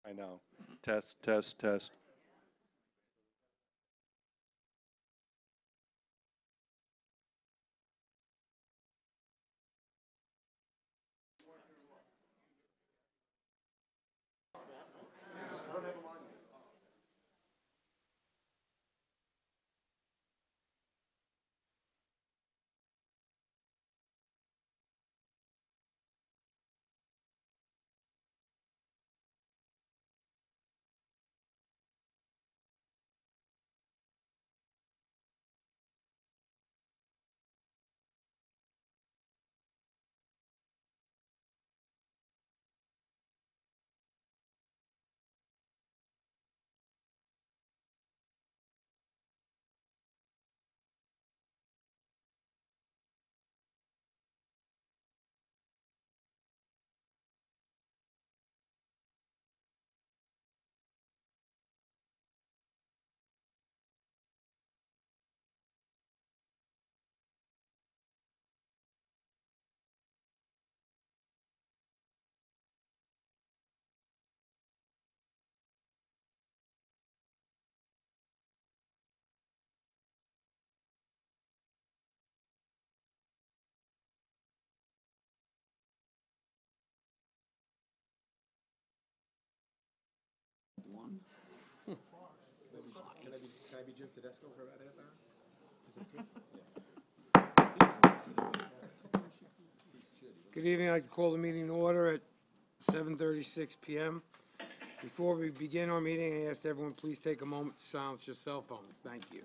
I know. Test, test, test. Can I be Jim Tedesco for about half hour? Is that good? Good evening. I'd like to call the meeting to order at 7:36 p.m. Before we begin our meeting, I ask everyone please take a moment to silence your cell phones. Thank you.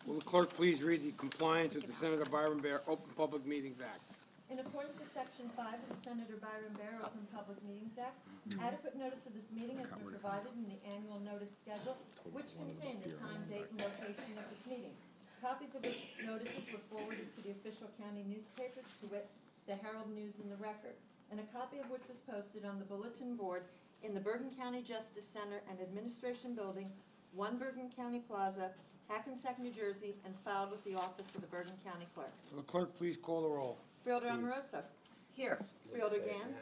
Will the clerk please read the compliance with the Senator Byron Bear Open Public Meetings Act? In accordance with Section 5 of the Senator Byron Bear Open Public Meetings Act, adequate notice of this meeting has been provided in the annual notice schedule, which contain the time, date, and location of this meeting. Copies of which notices were forwarded to the official county newspapers, to wit, the Herald News and the Record, and a copy of which was posted on the bulletin board in the Bergen County Justice Center and Administration Building, 1 Bergen County Plaza, Hackensack, New Jersey, and filed with the office of the Bergen County Clerk. Will the clerk please call the roll? Freeholder Amoroso. Here. Freeholder Gans.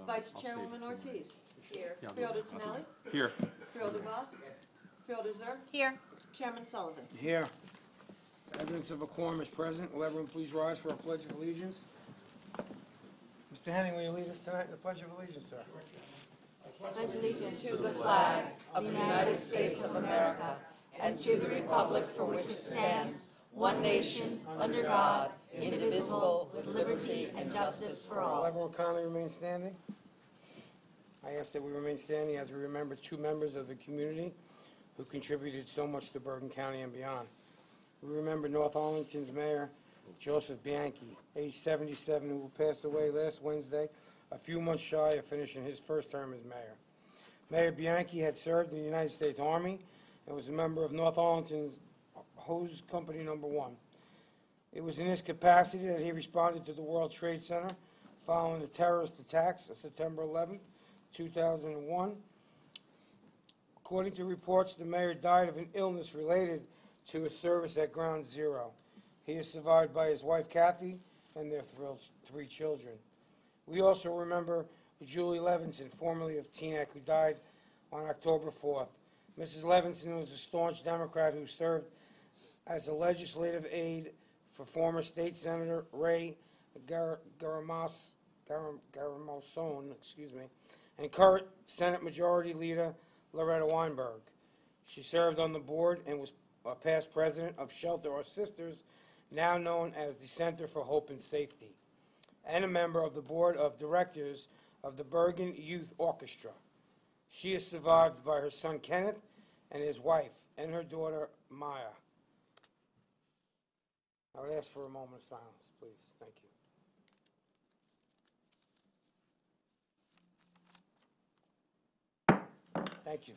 Vice Chairwoman Ortiz. Here. Freeholder Tonelli. Here. Freeholder Voss. Freeholder Zer. Here. Chairman Sullivan. Here. Evidence of a quorum is present. Will everyone please rise for a pledge of allegiance? Mr. Henning, will you lead us tonight in the Pledge of Allegiance, sir? Pledge allegiance to the flag of the United States of America and to the republic for which it stands, one nation, under God, indivisible, with liberty and justice for Will all. everyone kindly remain standing? I ask that we remain standing as we remember 2 members of the community who contributed so much to Bergen County and beyond. We remember North Arlington's mayor, Joseph Bianchi, age 77, who passed away last Wednesday, a few months shy of finishing his first term as mayor. Mayor Bianchi had served in the United States Army and was a member of North Arlington's Hose Company No. 1. It was in this capacity that he responded to the World Trade Center following the terrorist attacks of September 11, 2001. According to reports, the mayor died of an illness related to his service at Ground Zero. He is survived by his wife, Kathy, and their 3 children. We also remember Julie Levinson, formerly of Teaneck, who died on October 4th. Mrs. Levinson was a staunch Democrat who served as a legislative aide for former State Senator Ray Garamosone, and current Senate Majority Leader Loretta Weinberg. She served on the board and was a past president of Shelter Our Sisters, now known as the Center for Hope and Safety, and a member of the board of directors of the Bergen Youth Orchestra. She is survived by her son Kenneth and his wife and her daughter Maya. I would ask for a moment of silence, please. Thank you. Thank you.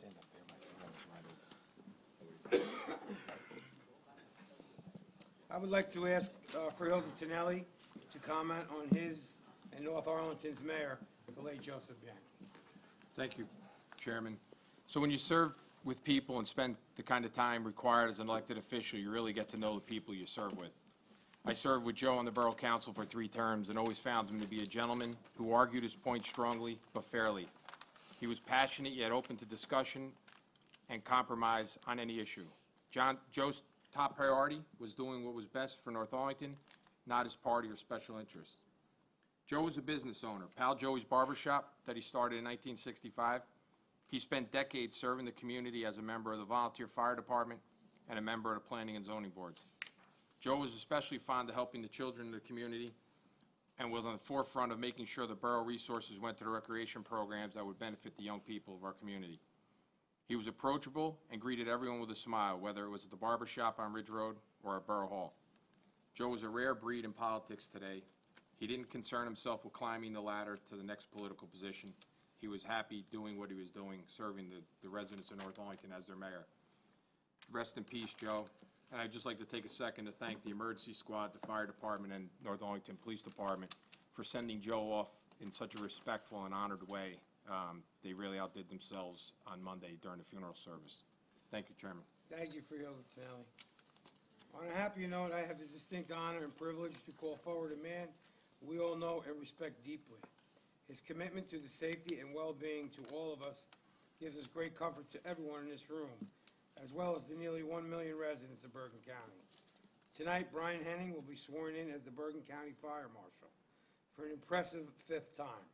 I would like to ask Freeholder Tonelli to comment on his and North Arlington's mayor, the late Joseph Bianchi. Thank you, Chairman. So when you serve with people and spend the kind of time required as an elected official, you really get to know the people you serve with. I served with Joe on the Borough Council for 3 terms and always found him to be a gentleman who argued his point strongly but fairly. He was passionate yet open to discussion and compromise on any issue. Joe's top priority was doing what was best for North Arlington, not his party or special interests. Joe was a business owner. Pal Joey's Barbershop that he started in 1965. He spent decades serving the community as a member of the volunteer fire department and a member of the planning and zoning boards. Joe was especially fond of helping the children in the community and was on the forefront of making sure the borough resources went to the recreation programs that would benefit the young people of our community. He was approachable and greeted everyone with a smile, whether it was at the barbershop on Ridge Road or at Borough Hall. Joe was a rare breed in politics today. He didn't concern himself with climbing the ladder to the next political position. He was happy doing what he was doing, serving the residents of North Arlington as their mayor. Rest in peace, Joe. And I'd just like to take a second to thank the emergency squad, the fire department, and North Arlington Police Department for sending Joe off in such a respectful and honored way. They really outdid themselves on Monday during the funeral service. Thank you, Chairman. Thank you for your finale. On a happy note, I have the distinct honor and privilege to call forward a man we all know and respect deeply. His commitment to the safety and well-being to all of us gives us great comfort to everyone in this room, as well as the nearly 1 million residents of Bergen County. Tonight, Brian Henning will be sworn in as the Bergen County Fire Marshal for an impressive 5th time.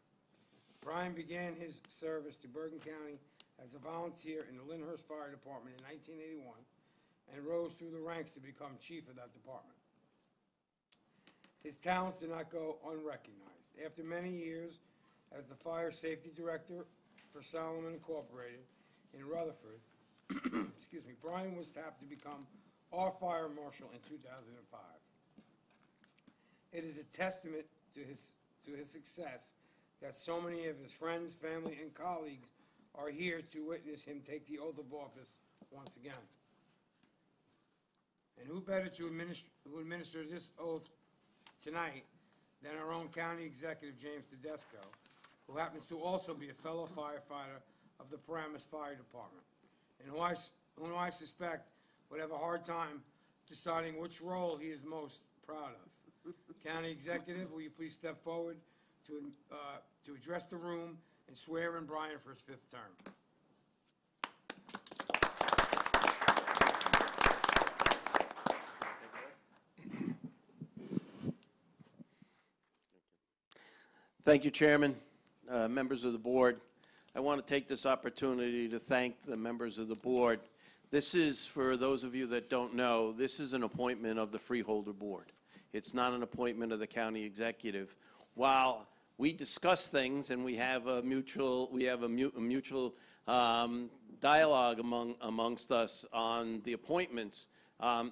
Brian began his service to Bergen County as a volunteer in the Lyndhurst Fire Department in 1981 and rose through the ranks to become chief of that department. His talents did not go unrecognized. After many years as the Fire Safety Director for Solomon Incorporated in Rutherford, excuse me, Brian was tapped to become our Fire Marshal in 2005. It is a testament to his success that so many of his friends, family, and colleagues are here to witness him take the oath of office once again. And who better to administer this oath tonight than our own County Executive, James Tedesco, who happens to also be a fellow firefighter of the Paramus Fire Department, and who I suspect would have a hard time deciding which role he is most proud of. County Executive, will you please step forward to address the room and swear in Brian for his 5th term? Thank you, Chairman, members of the board. I want to take this opportunity to thank the members of the board. This is, for those of you that don't know, this is an appointment of the Freeholder Board. It's not an appointment of the county executive. While we discuss things and we have a mutual dialogue amongst us on the appointments,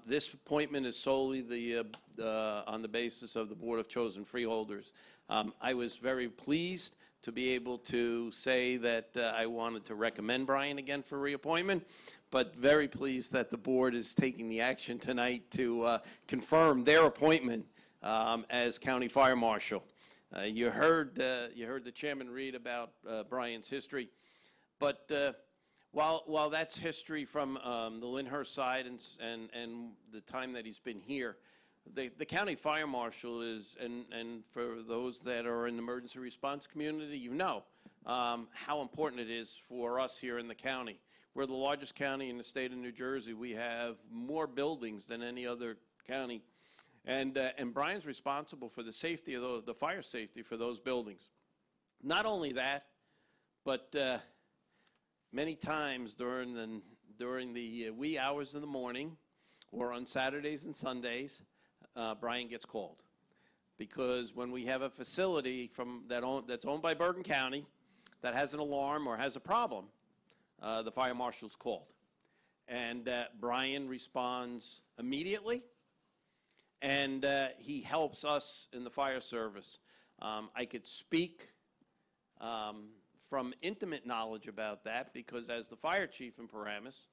this appointment is solely on the basis of the Board of Chosen Freeholders. I was very pleased to be able to say that I wanted to recommend Brian again for reappointment, but very pleased that the board is taking the action tonight to confirm their appointment as County Fire Marshal. You heard the chairman read about Brian's history, but while that's history from the Lyndhurst side and the time that he's been here, the county fire marshal is, and for those that are in the emergency response community, you know how important it is for us here in the county. We're the largest county in the state of New Jersey. We have more buildings than any other county, and Brian's responsible for the safety of the fire safety for those buildings. Not only that, but many times during the wee hours of the morning, or on Saturdays and Sundays, Brian gets called, because when we have a facility that's owned by Bergen County that has an alarm or has a problem, the fire marshal's called, and Brian responds immediately, and he helps us in the fire service. I could speak from intimate knowledge about that, because as the fire chief in Paramus,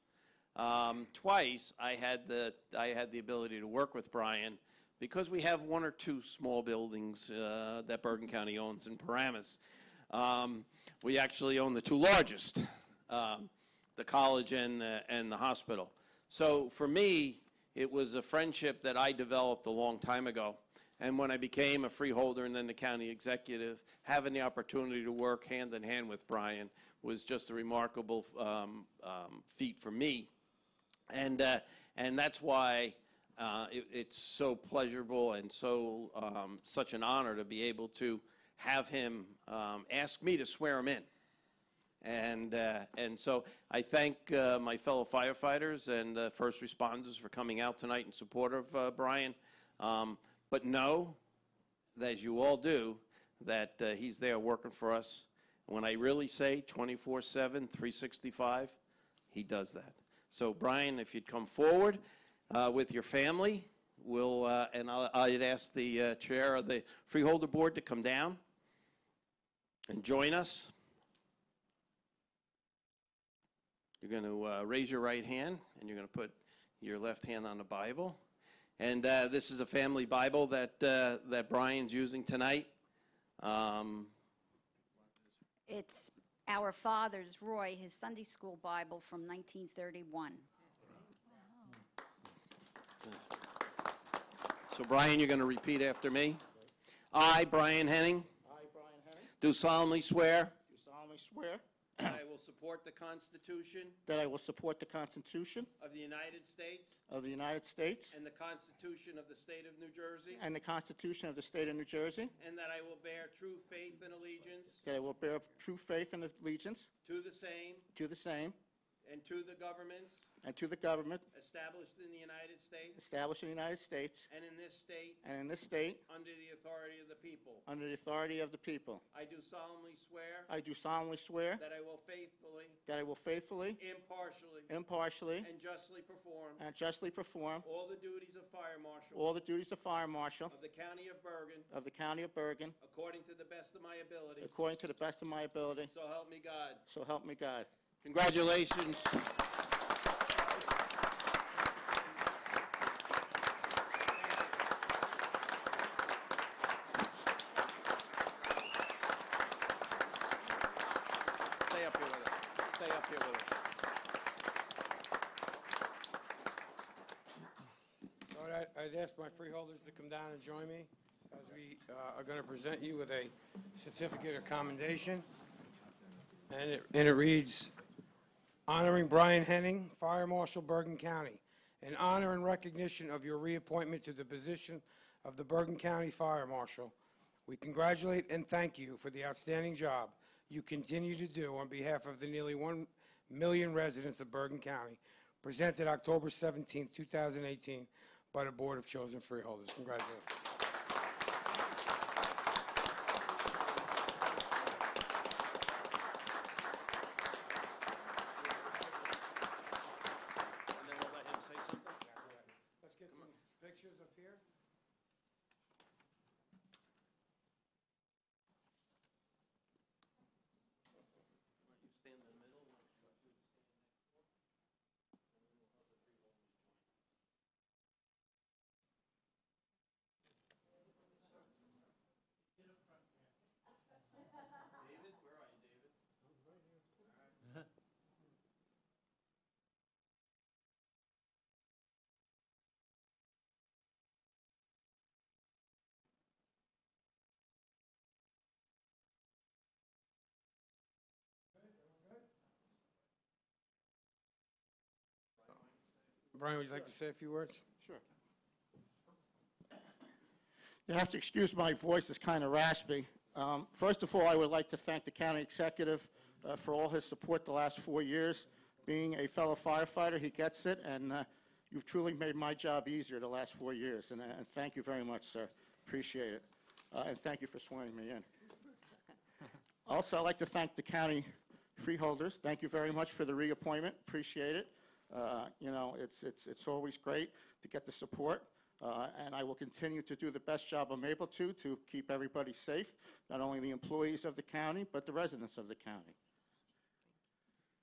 twice I had the ability to work with Brian, because we have 1 or 2 small buildings that Bergen County owns in Paramus. We actually own the 2 largest, the college and the hospital. So for me, it was a friendship that I developed a long time ago. And when I became a freeholder and then the county executive, having the opportunity to work hand in hand with Brian was just a remarkable feat for me. And that's why it's so pleasurable and so such an honor to be able to have him ask me to swear him in. And so I thank my fellow firefighters and first responders for coming out tonight in support of Brian. But know, as you all do, that he's there working for us. When I really say 24/7, 365, he does that. So Brian, if you'd come forward with your family, and I'd ask the chair of the Freeholder Board to come down and join us. You're going to raise your right hand, and you're going to put your left hand on the Bible. And this is a family Bible that Brian's using tonight. It's our father's, Roy, his Sunday school Bible from 1931. So, Brian, you're going to repeat after me. I, Brian Henning, I, Brian Henning, do solemnly swear do solemnly swear that I will support the Constitution that I will support the Constitution of the United States of the United States and the Constitution of the State of New Jersey, and the Constitution of the State of New Jersey, and that I will bear true faith and allegiance that I will bear true faith and allegiance to the same to the same and to the governments and to the government established in the United States established in the United States and in this state and in this state under the authority of the people. under the authority of the people. I do solemnly swear I do solemnly swear that I will faithfully, faithfully, impartially, impartially, and justly perform and justly perform all the duties of fire marshal all the duties of fire marshal of the County of Bergen of the County of Bergen according to the best of my ability. according to the best of my ability. So help me God. So help me God. Congratulations. Stay up here with us. Stay up here with us. All right, I'd ask my freeholders to come down and join me as we are going to present you with a certificate of commendation. And it reads, honoring Brian Henning, Fire Marshal, Bergen County, in honor and recognition of your reappointment to the position of the Bergen County Fire Marshal. We congratulate and thank you for the outstanding job you continue to do on behalf of the nearly 1 million residents of Bergen County, presented October 17, 2018, by the Board of Chosen Freeholders. Congratulations. And then we'll let him say something. Let's get some pictures up here. Stand in the middle. David, where are you, David? Brian, would you like to say a few words? Sure. You have to excuse my voice, it's kind of raspy. First of all, I would like to thank the county executive for all his support the last 4 years. Being a fellow firefighter, he gets it, and you've truly made my job easier the last 4 years, and thank you very much, sir. Appreciate it. And thank you for swearing me in. Also, I'd like to thank the county freeholders. Thank you very much for the reappointment. Appreciate it. You know, it's always great to get the support, and I will continue to do the best job I'm able to keep everybody safe, not only the employees of the county, but the residents of the county.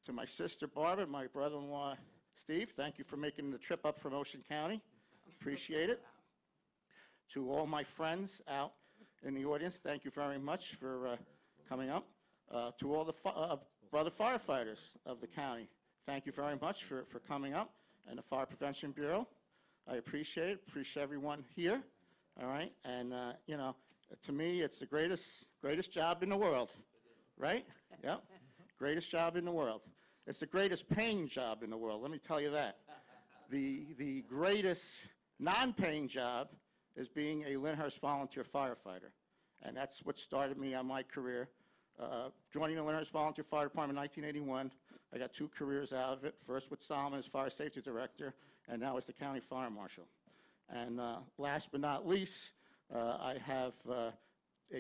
To my sister Barbara, my brother-in-law Steve, thank you for making the trip up from Ocean County. Appreciate it. To all my friends out in the audience, thank you very much for coming up. To all the brother firefighters of the county, thank you very much for coming up, and the Fire Prevention Bureau. I appreciate it. Appreciate everyone here. all right? And, you know, to me, it's the greatest job in the world, right? Yep, greatest job in the world. It's the greatest paying job in the world, let me tell you that. The greatest non-paying job is being a Lyndhurst volunteer firefighter. And that's what started me on my career. Joining the Lyndhurst Volunteer Fire Department in 1981, I got 2 careers out of it, first with Solomon as Fire Safety Director, and now as the County Fire Marshal. And last but not least, I have a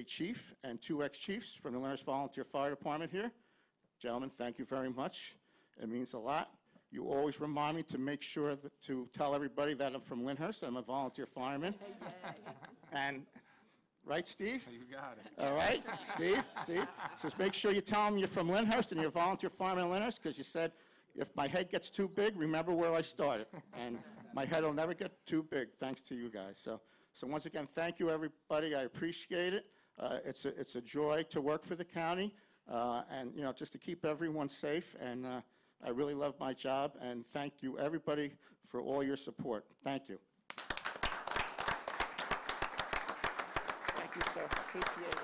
chief and 2 ex-chiefs from the Lyndhurst Volunteer Fire Department here. Gentlemen, thank you very much. It means a lot. You always remind me to make sure to tell everybody that I'm from Lyndhurst. I'm a volunteer fireman. And, right, Steve? You got it. All right, Steve says make sure you tell them you're from Lyndhurst and you're a volunteer fireman in Lyndhurst, because you said if my head gets too big, remember where I started. And my head will never get too big, thanks to you guys. So once again, thank you, everybody. I appreciate it. It's a joy to work for the county, and, you know, just to keep everyone safe. And I really love my job, and thank you, everybody, for all your support. Thank you. Thank you, sir. Appreciate it.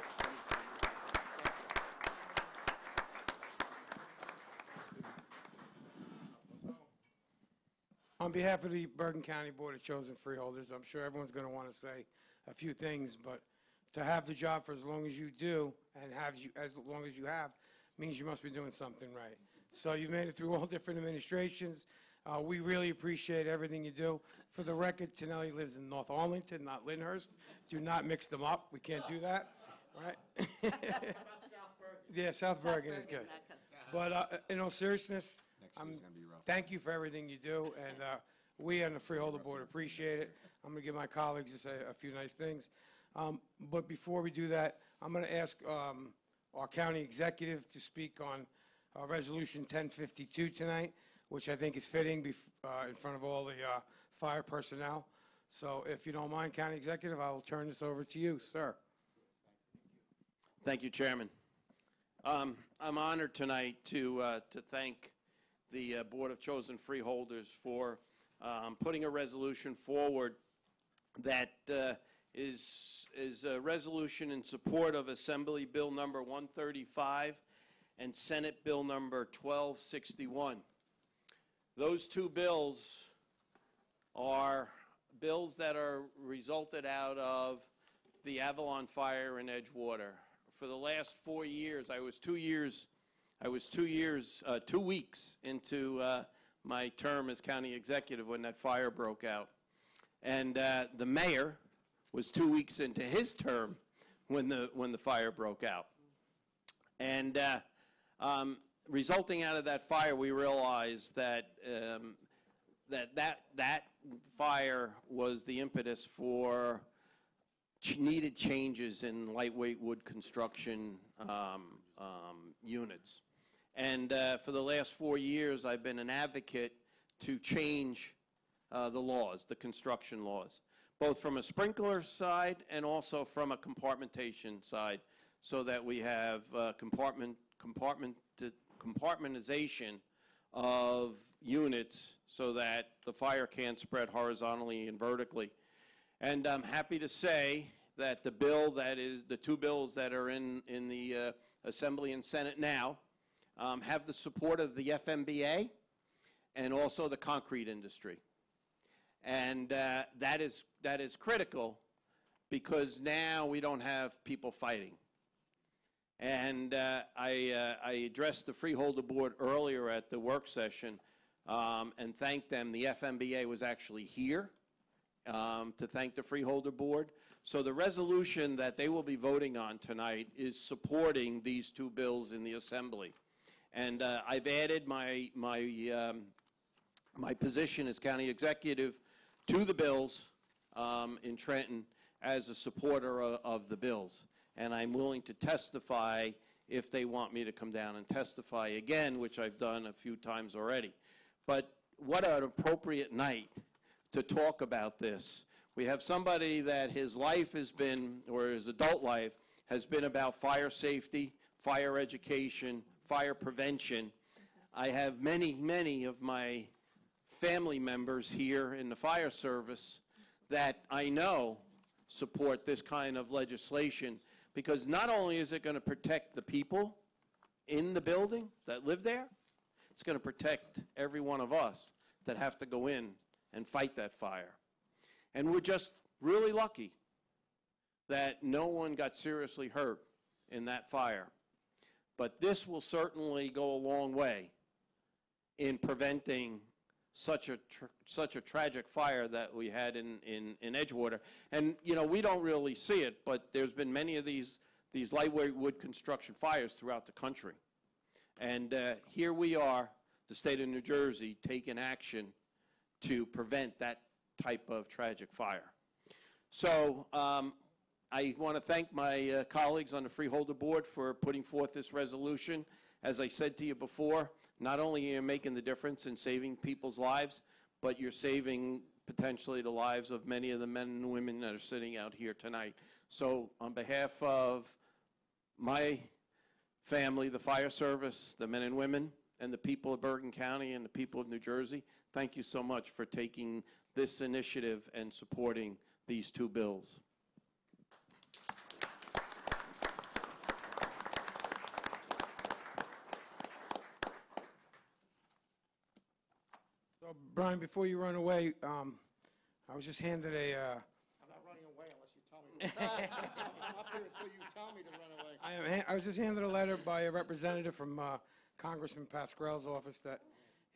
On behalf of the Bergen County Board of Chosen Freeholders, I'm sure everyone's going to want to say a few things, but to have the job for as long as you do and as long as you have means you must be doing something right. So you've made it through all different administrations. We really appreciate everything you do. For the record, Tonelli lives in North Arlington, not Lyndhurst. Do not mix them up. We can't do that, right? Yeah, South Bergen is good. But in all seriousness, Next year's gonna be rough. thank you for everything you do, and we on the Freeholder Board appreciate it. I'm going to give my colleagues to say a few nice things. But before we do that, I'm going to ask our county executive to speak on Resolution 1052 tonight, which I think is fitting in front of all the fire personnel. So if you don't mind, County Executive, I will turn this over to you, sir. Thank you, Chairman. I'm honored tonight to thank the Board of Chosen Freeholders for putting a resolution forward that is a resolution in support of Assembly Bill Number 135 and Senate Bill Number 1261. Those 2 bills are bills that are resulted out of the Avalon fire in Edgewater. For the last 4 years, I was 2 weeks into my term as county executive when that fire broke out. And the mayor was 2 weeks into his term when the fire broke out. And resulting out of that fire, we realized that that fire was the impetus for needed changes in lightweight wood construction units. And for the last 4 years, I've been an advocate to change the laws, the construction laws, both from a sprinkler side and also from a compartmentation side, so that we have compartmentization of units so that the fire can't spread horizontally and vertically. And I'm happy to say that the 2 bills that are in the Assembly and Senate now have the support of the FMBA and also the concrete industry. And that is critical, because now we don't have people fighting. And I addressed the Freeholder Board earlier at the work session and thanked them. The FMBA was actually here to thank the Freeholder Board. So the resolution that they will be voting on tonight is supporting these 2 bills in the Assembly. And I've added my position as county executive to the bills in Trenton as a supporter of the bills. And I'm willing to testify if they want me to come down and testify again, which I've done a few times already. But what an appropriate night to talk about this. We have somebody that his life has been, or his adult life, has been about fire safety, fire education, fire prevention. I have many of my family members here in the fire service that I know support this kind of legislation, because not only is it going to protect the people in the building that live there, it's going to protect every one of us that have to go in and fight that fire. And we're just really lucky that no one got seriously hurt in that fire. But this will certainly go a long way in preventing such a tragic fire that we had in Edgewater. And, you know, we don't really see it, but there's been many of these lightweight wood construction fires throughout the country. And here we are, the state of New Jersey, taking action to prevent that type of tragic fire. So I want to thank my colleagues on the Freeholder Board for putting forth this resolution. As I said to you before, not only are you making the difference in saving people's lives, but you're saving potentially the lives of many of the men and women that are sitting out here tonight. So on behalf of my family, the fire service, the men and women, and the people of Bergen County and the people of New Jersey, thank you so much for taking this initiative and supporting these two bills. So, Brian, before you run away, I was just handed a, I'm not running away unless you tell me to. I'm up here until you tell me to run away. I was just handed a letter by a representative from Congressman Pascrell's office that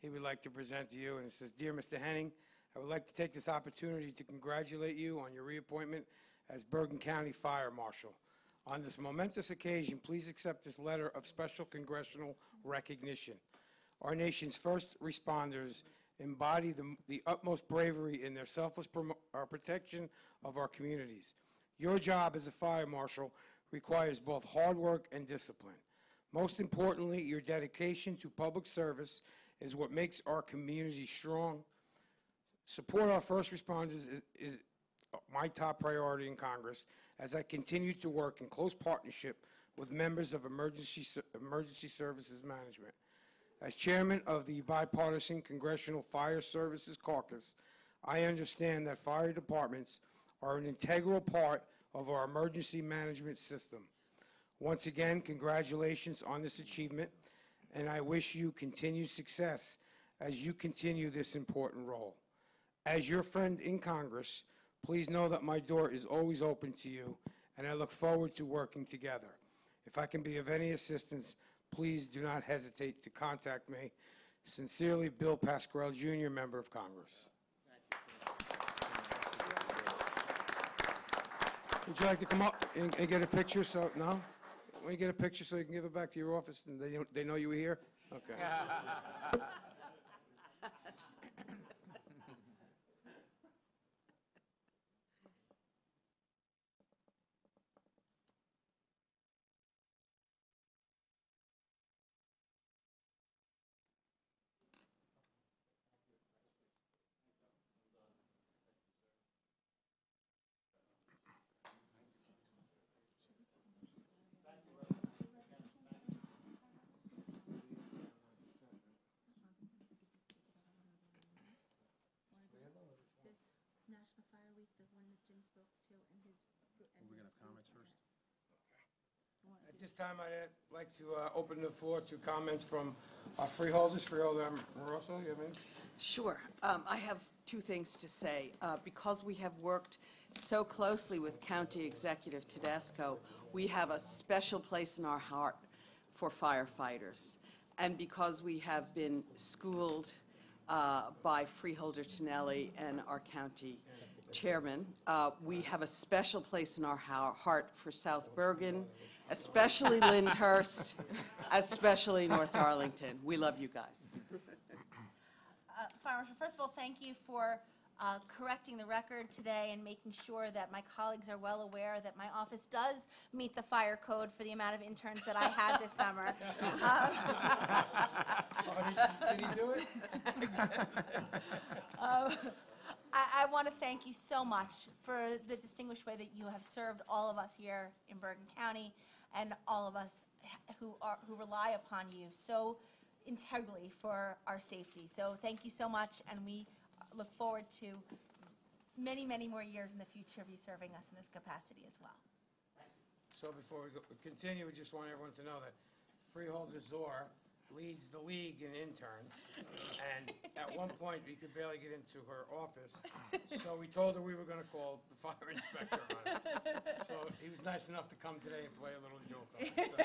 he would like to present to you, and it says, "Dear Mr. Henning, I would like to take this opportunity to congratulate you on your reappointment as Bergen County Fire Marshal. On this momentous occasion, please accept this letter of special congressional recognition. Our nation's first responders embody the utmost bravery in their selfless protection of our communities. Your job as a fire marshal requires both hard work and discipline. Most importantly, your dedication to public service is what makes our community strong. Support our first responders is my top priority in Congress as I continue to work in close partnership with members of Emergency Services Management. As chairman of the Bipartisan Congressional Fire Services Caucus, I understand that fire departments are an integral part of our emergency management system. Once again, congratulations on this achievement, and I wish you continued success as you continue this important role. As your friend in Congress, please know that my door is always open to you, and I look forward to working together. If I can be of any assistance, please do not hesitate to contact me. Sincerely, Bill Pascrell, Jr., Member of Congress." Would you like to come up and get a picture? So, no? Want to get a picture so you can give it back to your office and they know you were here? Okay. National Fire Week, the one that Jim spoke to, and his. We're going to have comments first? At this time, I'd like to open the floor to comments from our freeholders. Freeholder Moroso, you have any? Sure. I have two things to say. Because we have worked so closely with County Executive Tedesco, we have a special place in our heart for firefighters. And because we have been schooled by Freeholder Tonelli and our county chairman, we have a special place in our heart for South Bergen, especially Lyndhurst, especially North Arlington. We love you guys. Fire Marshal, first of all, thank you for correcting the record today and making sure that my colleagues are well aware that my office does meet the fire code for the amount of interns that I had this summer. Did he do it? I want to thank you so much for the distinguished way that you have served all of us here in Bergen County and all of us who rely upon you so integrally for our safety. So thank you so much, and we look forward to many, many more years in the future of you serving us in this capacity as well. So before we continue, we just want everyone to know that Freeholder Zor leads the league in interns, and at one point, we could barely get into her office, so we told her we were gonna call the fire inspector on her. So he was nice enough to come today and play a little joke on us. So,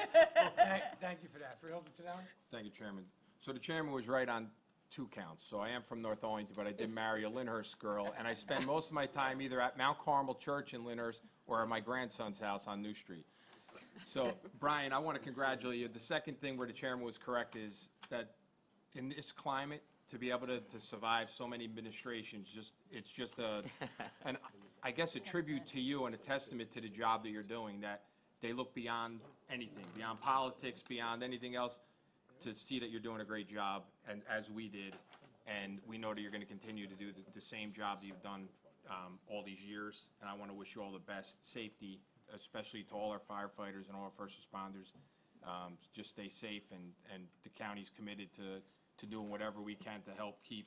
thank you for that. Freeholder Tadali? Thank you, Chairman. So the chairman was right on 2 counts. So I am from North Arlington, but I did marry a Lyndhurst girl, and I spend most of my time either at Mount Carmel Church in Lyndhurst or at my grandson's house on New Street. So, Brian, I want to congratulate you. The second thing where the chairman was correct is that in this climate, to be able to survive so many administrations, it's just I guess a tribute to you and a testament to the job that you're doing, that they look beyond anything, beyond politics, beyond anything else, to see that you're doing a great job, and as we did, and we know that you're going to continue to do the same job that you've done all these years, and I want to wish you all the best safety, especially to all our firefighters and all our first responders. Just stay safe, and the county's committed to doing whatever we can to help keep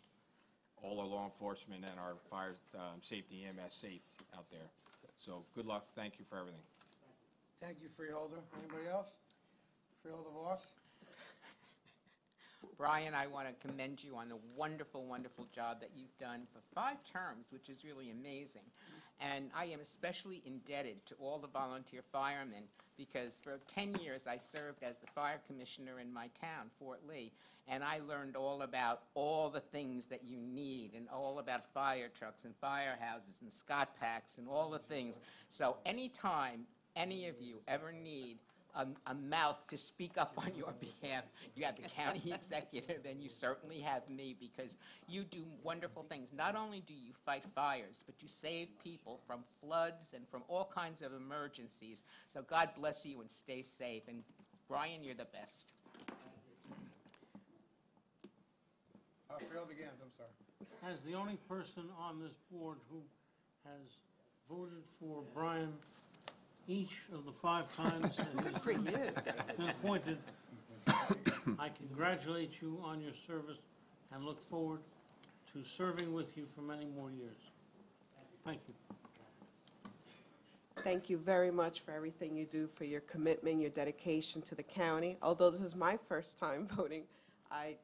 all our law enforcement and our fire safety EMS safe out there. So good luck. Thank you for everything. Thank you, Freeholder. Anybody else? Freeholder Voss? Brian, I want to commend you on the wonderful, wonderful job that you've done for 5 terms, which is really amazing. And I am especially indebted to all the volunteer firemen, because for 10 years I served as the fire commissioner in my town, Fort Lee, and I learned all about all the things that you need, and all about fire trucks and firehouses and Scott packs and all the things. So anytime any of you ever need a mouth to speak up on your behalf, you have the county executive, and you certainly have me, because you do wonderful things. Not only do you fight fires, but you save people from floods and from all kinds of emergencies. So God bless you and stay safe. And Brian, you're the best. Freeholder Gans, I'm sorry. As the only person on this board who has voted for Brian each of the 5 times that he's For you. been appointed, I congratulate you on your service and look forward to serving with you for many more years. Thank you. Thank you very much for everything you do, for your commitment, your dedication to the county. Although this is my first time voting,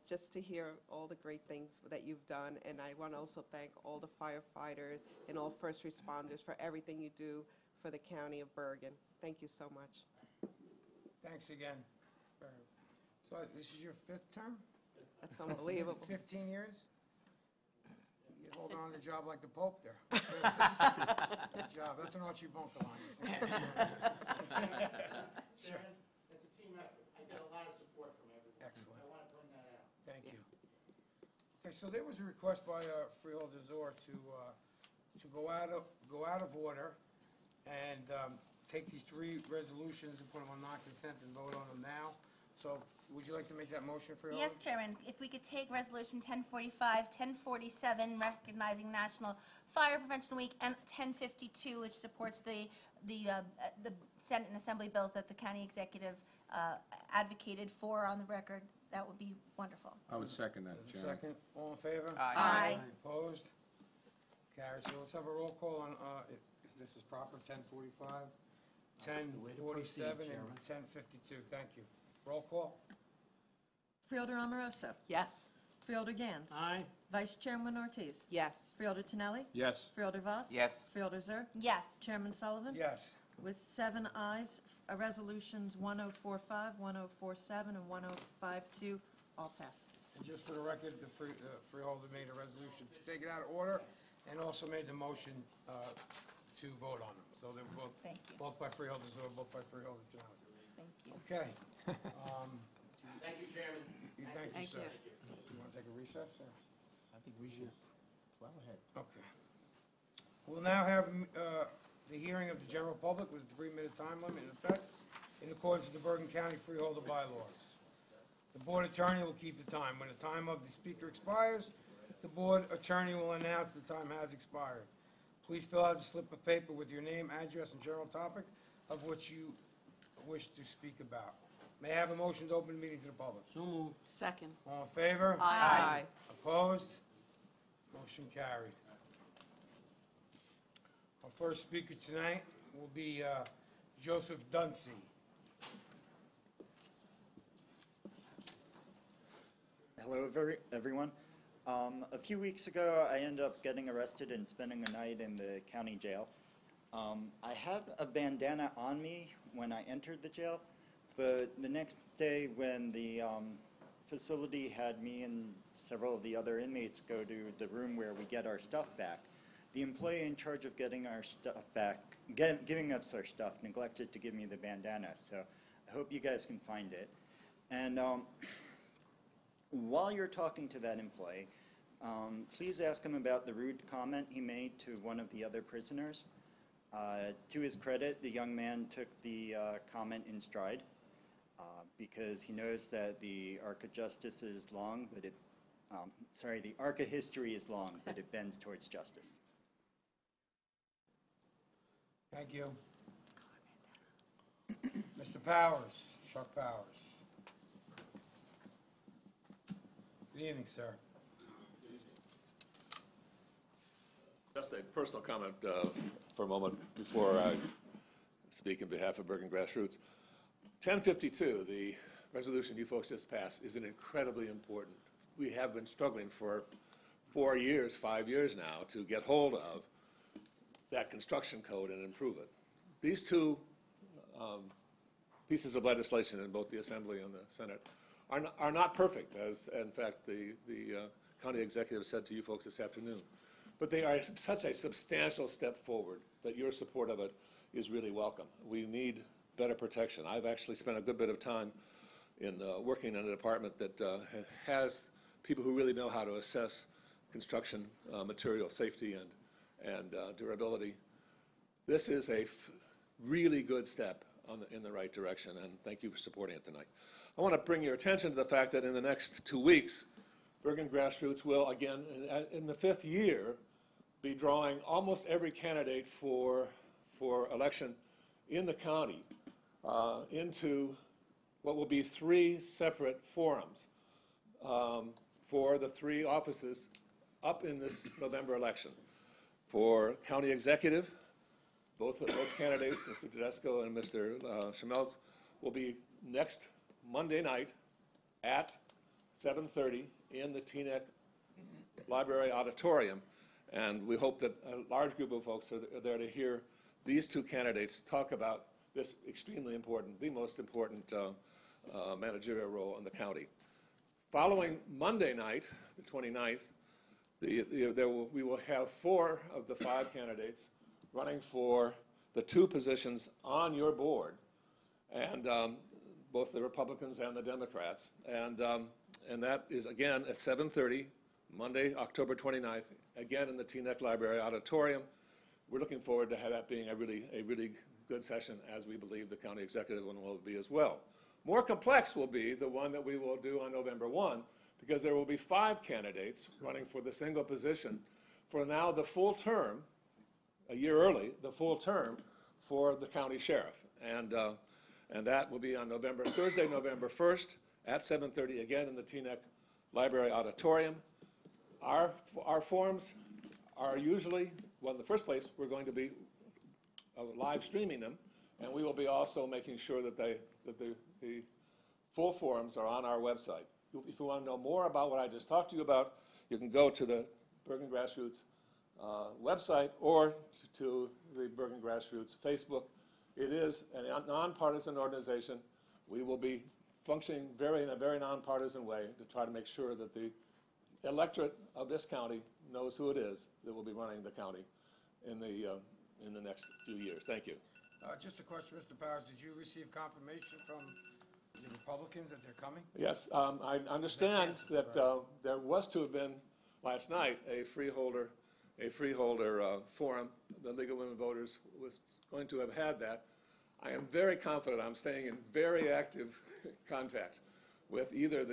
just to hear all the great things that you've done, and I want to also thank all the firefighters and all first responders for everything you do for the county of Bergen. Thank you so much. Thanks again. So this is your 5th term? That's unbelievable. 15 years? You hold on to the job like the Pope there. Good job. That's an Archie Bunker line. Sure. It's a team effort. I get a lot of support from everyone. Excellent. I want to bring that out. Thank you. Okay, so there was a request by Freeholder Zor to go out of order and take these 3 resolutions and put them on non-consent and vote on them now. So would you like to make that motion, Freeholder? Yes, Chairman, if we could take Resolution 1045, 1047, recognizing National Fire Prevention Week, and 1052, which supports the Senate and Assembly bills that the county executive advocated for on the record, that would be wonderful. I would second that, There's a Chairman. second. All in favor? Aye. Opposed? Carries. So let's have a roll call on, if this is proper, 1045, 1047, and 1052. Thank you. Roll call? Freeholder Amoroso. Yes. Freeholder Gans. Aye. Vice Chairman Ortiz. Yes. Freeholder Tinelli. Yes. Freeholder Voss. Yes. Freeholder Zer. Yes. Chairman Sullivan. Yes. With 7 ayes, resolutions 1045, 1047, and 1052 all pass. And just for the record, the Freeholder made a resolution to take it out of order and also made the motion to vote on them. So they were both, Thank you. both by Freeholder Zor, both by Freeholder Tinelli. Thank you. Okay. Thank you, Chairman. Thank you, Thank sir. you. Do you want to take a recess, or? I think we should plow ahead. Okay. We'll now have the hearing of the general public with a 3-minute time limit in effect in accordance with the Bergen County Freeholder bylaws. The board attorney will keep the time. When the time of the speaker expires, the board attorney will announce the time has expired. Please fill out a slip of paper with your name, address, and general topic of which you wish to speak about. May I have a motion to open the meeting to the public? So moved. Second. All in favor? Aye. Opposed? Motion carried. Our first speaker tonight will be Joseph Dunsey. Hello, everyone. A few weeks ago, I ended up getting arrested and spending a night in the county jail. I had a bandana on me when I entered the jail, but the next day when the facility had me and several of the other inmates go to the room where we get our stuff back, the employee in charge of getting our stuff back, giving us our stuff, neglected to give me the bandana. So I hope you guys can find it. And while you're talking to that employee, please ask him about the rude comment he made to one of the other prisoners. To his credit, the young man took the comment in stride because he knows that the arc of justice is long, but the arc of history is long, but it bends towards justice. Thank you. Mr. Powers, Chuck Powers. Good evening, sir. Just a personal comment for a moment before I speak in behalf of Bergen Grassroots. 1052, the resolution you folks just passed, is an incredibly important. We have been struggling for 4 years, 5 years now, to get hold of that construction code and improve it. These two pieces of legislation in both the Assembly and the Senate are not perfect, as in fact the county executive said to you folks this afternoon. But they are such a substantial step forward that your support of it is really welcome. We need better protection. I've actually spent a good bit of time in working in a department that has people who really know how to assess construction material safety and durability. This is a really good step in the right direction, and thank you for supporting it tonight. I want to bring your attention to the fact that in the next 2 weeks, Bergen Grassroots will, again, in the 5th year, be drawing almost every candidate for election in the county into what will be 3 separate forums for the 3 offices up in this November election. For county executive, both candidates, Mr. Tedesco and Mr. Schmelz, will be next Monday night at 7:30 in the Teaneck Library Auditorium. And we hope that a large group of folks are there to hear these 2 candidates talk about this extremely important, the most important managerial role in the county. Following Monday night, the 29th, we will have 4 of the 5 candidates running for the 2 positions on your board, and both the Republicans and the Democrats. And that is, again, at 7:30, Monday, October 29th, again in the Teaneck Library Auditorium. We're looking forward to that being a really good session, as we believe the county executive one will be as well. More complex will be the one that we will do on November 1, because there will be 5 candidates running for the single position for now the full term, a year early, the full term for the county sheriff. And that will be on Thursday, November 1st at 7:30, again in the Teaneck Library Auditorium. Our forums are usually, well, in the first place, we're going to be live streaming them, and we will be also making sure that the full forums are on our website. If you want to know more about what I just talked to you about, you can go to the Bergen Grassroots website or to the Bergen Grassroots Facebook. It is a nonpartisan organization. We will be functioning in a very nonpartisan way to try to make sure that the electorate of this county knows who it is that will be running the county in the next few years. Thank you. Just a question, Mr. Powers. Did you receive confirmation from the Republicans that they're coming? Yes, I understand that there was to have been last night a freeholder forum. The League of Women Voters was going to have had that. I am very confident I'm staying in very active contact with either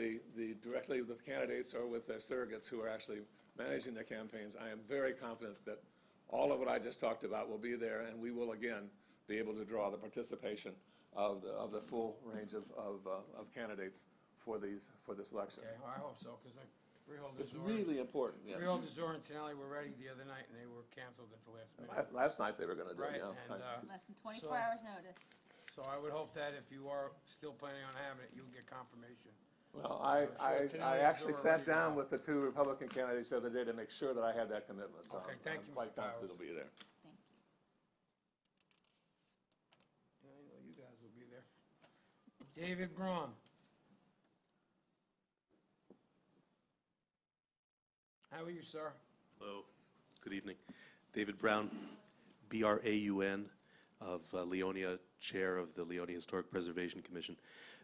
directly with the candidates or with their surrogates who are actually managing their campaigns. I am very confident that all of what I just talked about will be there, and we will again be able to draw the participation of the full range of candidates for this election. Okay, well, I hope so, because Freeholders It's Zor- really important, yes. Freeholders Zor and Tinelli were ready the other night, and they were canceled at the last minute. Last night they were going to do it, Right, yeah. and, Less than 24 so- hours notice. So I would hope that if you are still planning on having it, you'll get confirmation. Well, I'm sure I Tinelli actually is already sat down involved. with the two Republican candidates the other day to make sure that I had that commitment, so Okay, thank you, I'm quite Mr. confident Powers. it'll be there. Thank you. I know you guys will be there. David Braun. How are you, sir? Hello, good evening. David Brown, B-R-A-U-N, of Leonia, Chair of the Leonia Historic Preservation Commission.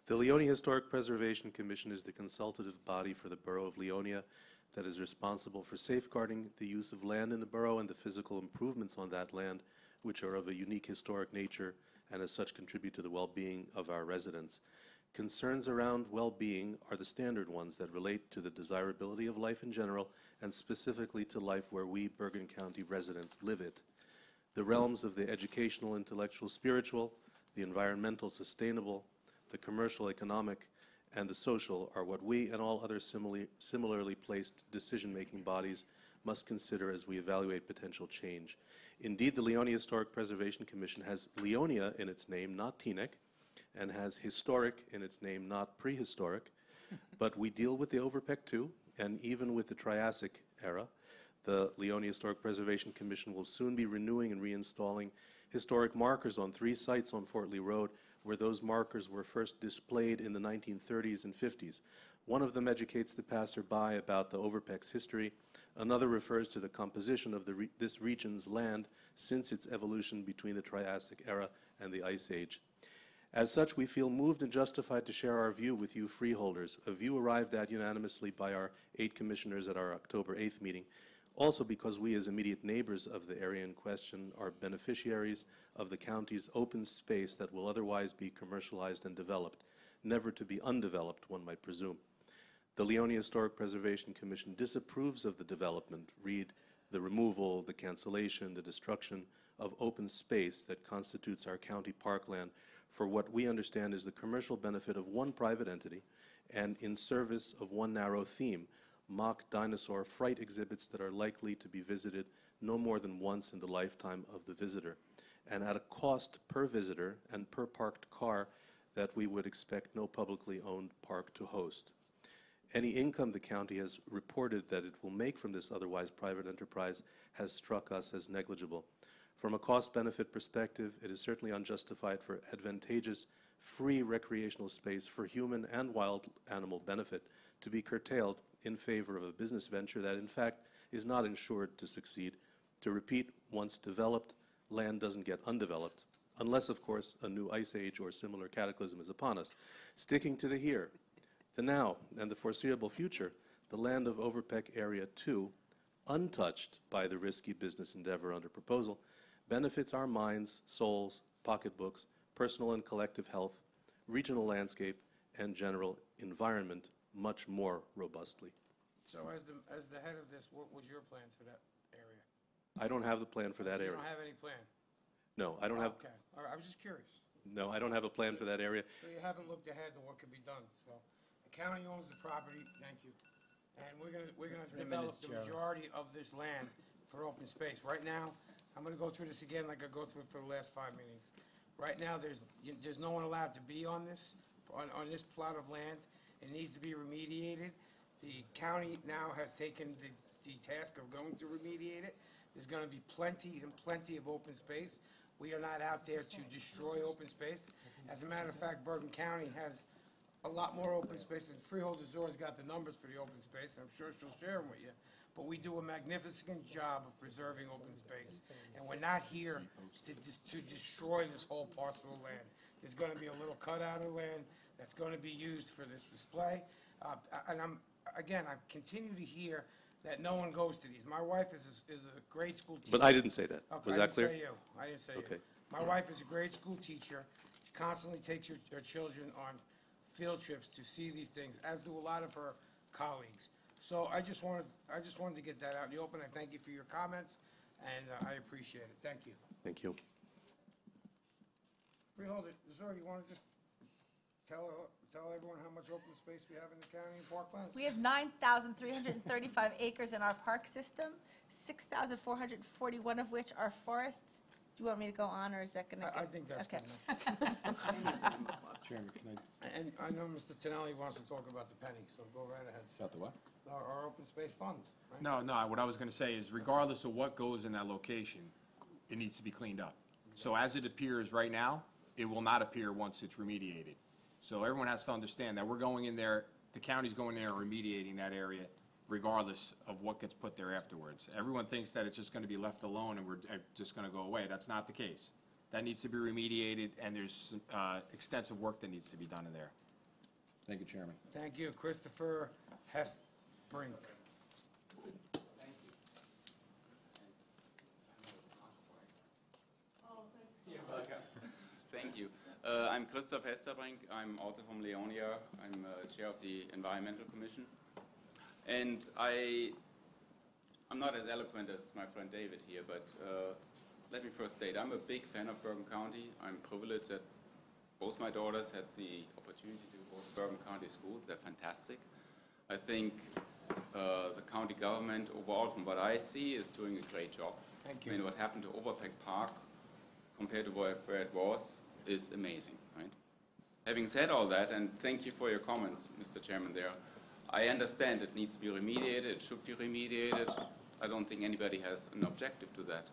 The Leonia Historic Preservation Commission is the consultative body for the Borough of Leonia that is responsible for safeguarding the use of land in the borough and the physical improvements on that land, which are of a unique historic nature and as such contribute to the well-being of our residents. Concerns around well-being are the standard ones that relate to the desirability of life in general and specifically to life where we, Bergen County residents, live it. The realms of the educational, intellectual, spiritual, the environmental, sustainable, the commercial, economic, and the social are what we and all other similarly placed decision-making bodies must consider as we evaluate potential change. Indeed, the Leonia Historic Preservation Commission has Leonia in its name, not Teaneck, and has historic in its name, not prehistoric, but we deal with the Overpeck too, and even with the Triassic era. The Leonia Historic Preservation Commission will soon be renewing and reinstalling historic markers on 3 sites on Fort Lee Road where those markers were first displayed in the 1930s and 50s. One of them educates the passerby about the Overpeck's history. Another refers to the composition of this region's land since its evolution between the Triassic era and the Ice Age. As such, we feel moved and justified to share our view with you freeholders, a view arrived at unanimously by our 8 commissioners at our October 8th meeting, also because we as immediate neighbors of the area in question are beneficiaries of the county's open space that will otherwise be commercialized and developed, never to be undeveloped, one might presume. The Leonia Historic Preservation Commission disapproves of the development, read the removal, the cancellation, the destruction of open space that constitutes our county parkland for what we understand is the commercial benefit of one private entity and in service of one narrow theme, mock dinosaur fright exhibits that are likely to be visited no more than once in the lifetime of the visitor, and at a cost per visitor and per parked car that we would expect no publicly owned park to host. Any income the county has reported that it will make from this otherwise private enterprise has struck us as negligible. From a cost-benefit perspective, it is certainly unjustified for advantageous, free recreational space for human and wild animal benefit to be curtailed in favor of a business venture that, in fact, is not insured to succeed. To repeat, once developed, land doesn't get undeveloped, unless, of course, a new ice age or similar cataclysm is upon us. Sticking to the here, the now, and the foreseeable future, the land of Overpeck Area 2, untouched by the risky business endeavor under proposal, benefits our minds, souls, pocketbooks, personal and collective health, regional landscape, and general environment much more robustly. So as the head of this, what was your plans for that area? I don't have the plan for that You area. don't have any plan? No, I don't have, Okay, all right, I was just curious. no, I don't have a plan for that area. So you haven't looked ahead to what could be done, so the county owns the property, thank you. And we're gonna develop the majority of this land for open space. Right now, I'm gonna go through this again like I go through it for the last 5 meetings. Right now, there's no one allowed to be on this plot of land. It needs to be remediated. The county now has taken the task of going to remediate it. There's gonna be plenty and plenty of open space. We are not out there to destroy open space. As a matter of fact, Bergen County has a lot more open space, and Freeholders Zor's got the numbers for the open space, and I'm sure she'll share them with you. But we do a magnificent job of preserving open space, and we're not here to destroy this whole parcel of land. There's gonna be a little cutout of land that's gonna be used for this display. And I continue to hear that no one goes to these. My wife is a grade school teacher. But I didn't say that. Okay, Was that clear? I didn't say you. I didn't say you. Okay. My wife is a grade school teacher. She constantly takes her children on field trips to see these things, as do a lot of her colleagues. So I just wanted to get that out in the open. I thank you for your comments, and I appreciate it. Thank you. Thank you. Freeholder Zor, you want to just tell everyone how much open space we have in the county and parklands? We have 9,335 acres in our park system, 6,441 of which are forests. Do you want me to go on, or is that going to? I think that's Okay. good enough. Chairman, can I, And I know Mr. Tonelli wants to talk about the penny, so go right ahead. about the what? Our open space funds, right? No, what I was going to say is regardless of what goes in that location, it needs to be cleaned up. So as it appears right now, it will not appear once it's remediated. So everyone has to understand that we're going in there, the county's going there and remediating that area regardless of what gets put there afterwards. Everyone thinks that it's just going to be left alone and we're just going to go away. That's not the case. That needs to be remediated, and there's extensive work that needs to be done in there. Thank you, Chairman. Thank you. Christopher Hestbrink. Thank you. I'm Christoph Hesterbrink. I'm also from Leonia. I'm chair of the Environmental Commission. And I'm not as eloquent as my friend David here, but let me first state, I'm a big fan of Bergen County. I'm privileged that both my daughters had the opportunity to go to Bergen County schools. They're fantastic. I think the county government overall, from what I see, is doing a great job. Thank you. I mean, what happened to Overpeck Park compared to where it was is amazing, right? Having said all that, and thank you for your comments, Mr. Chairman, there, I understand it needs to be remediated, it should be remediated. I don't think anybody has an objective to that.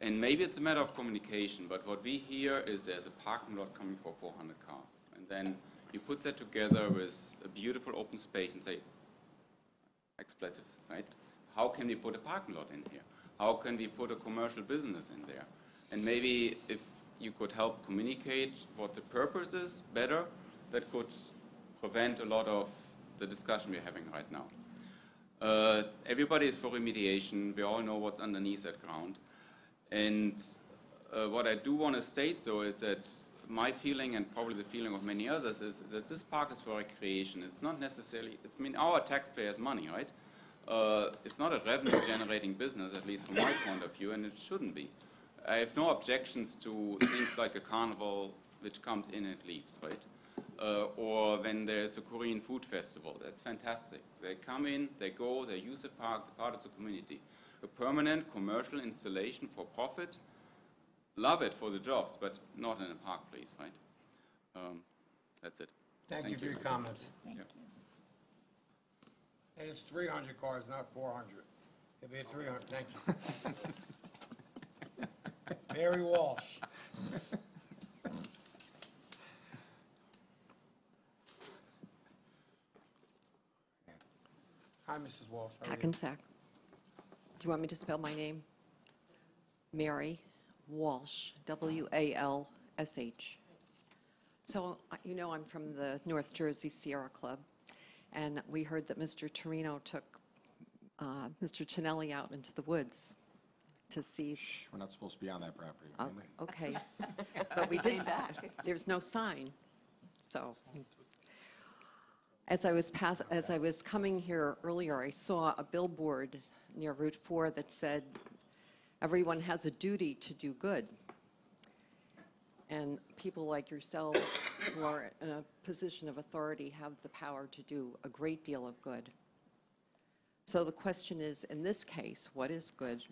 And maybe it's a matter of communication, but what we hear is there's a parking lot coming for 400 cars. And then you put that together with a beautiful open space and say, expletives, right? How can we put a parking lot in here? How can we put a commercial business in there? And maybe if you could help communicate what the purpose is better, that could prevent a lot of the discussion we're having right now. Everybody is for remediation. We all know what's underneath that ground. And what I do want to state, though, is that my feeling, and probably the feeling of many others, is that this park is for recreation. It's not necessarily, I mean, our taxpayers' money, right? It's not a revenue-generating business, at least from my point of view, and it shouldn't be. I have no objections to things like a carnival which comes in and leaves, right? Or when there's a Korean food festival. That's fantastic. They come in, they go, they use the park, they're part of the community. A permanent commercial installation for profit, love it for the jobs, but not in a park, please, right? That's it. Thank you for your comments. Thank you. And it's 300 cars, not 400. It'll be 300, thank you. Mary Walsh. Hi, Mrs. Walsh. How are you? Hackensack. Do you want me to spell my name? Mary Walsh, W-A-L-S-H. So, you know, I'm from the North Jersey Sierra Club, and we heard that Mr. Torino took Mr. Chinelli out into the woods to see. We're not supposed to be on that property. Oh, okay. But we did that. There's no sign, so. As I was coming here earlier, I saw a billboard near Route 4 that said, "Everyone has a duty to do good." And people like yourselves who are in a position of authority have the power to do a great deal of good. So the question is, in this case, what is good?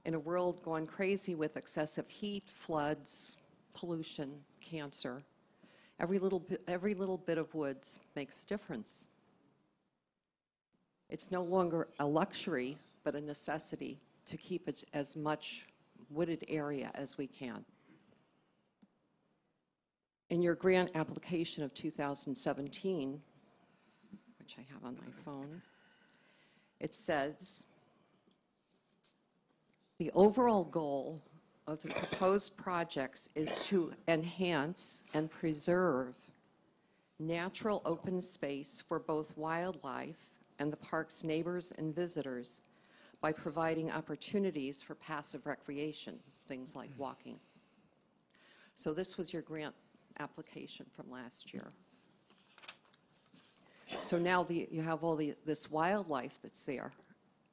In a world going crazy with excessive heat, floods, pollution, cancer, every little bit of woods makes a difference. It's no longer a luxury, but a necessity to keep as much wooded area as we can. In your grant application of 2017, which I have on my phone, it says, the overall goal of the proposed projects is to enhance and preserve natural open space for both wildlife and the park's neighbors and visitors by providing opportunities for passive recreation, things like walking. So this was your grant application from last year. So now you have all this wildlife that's there,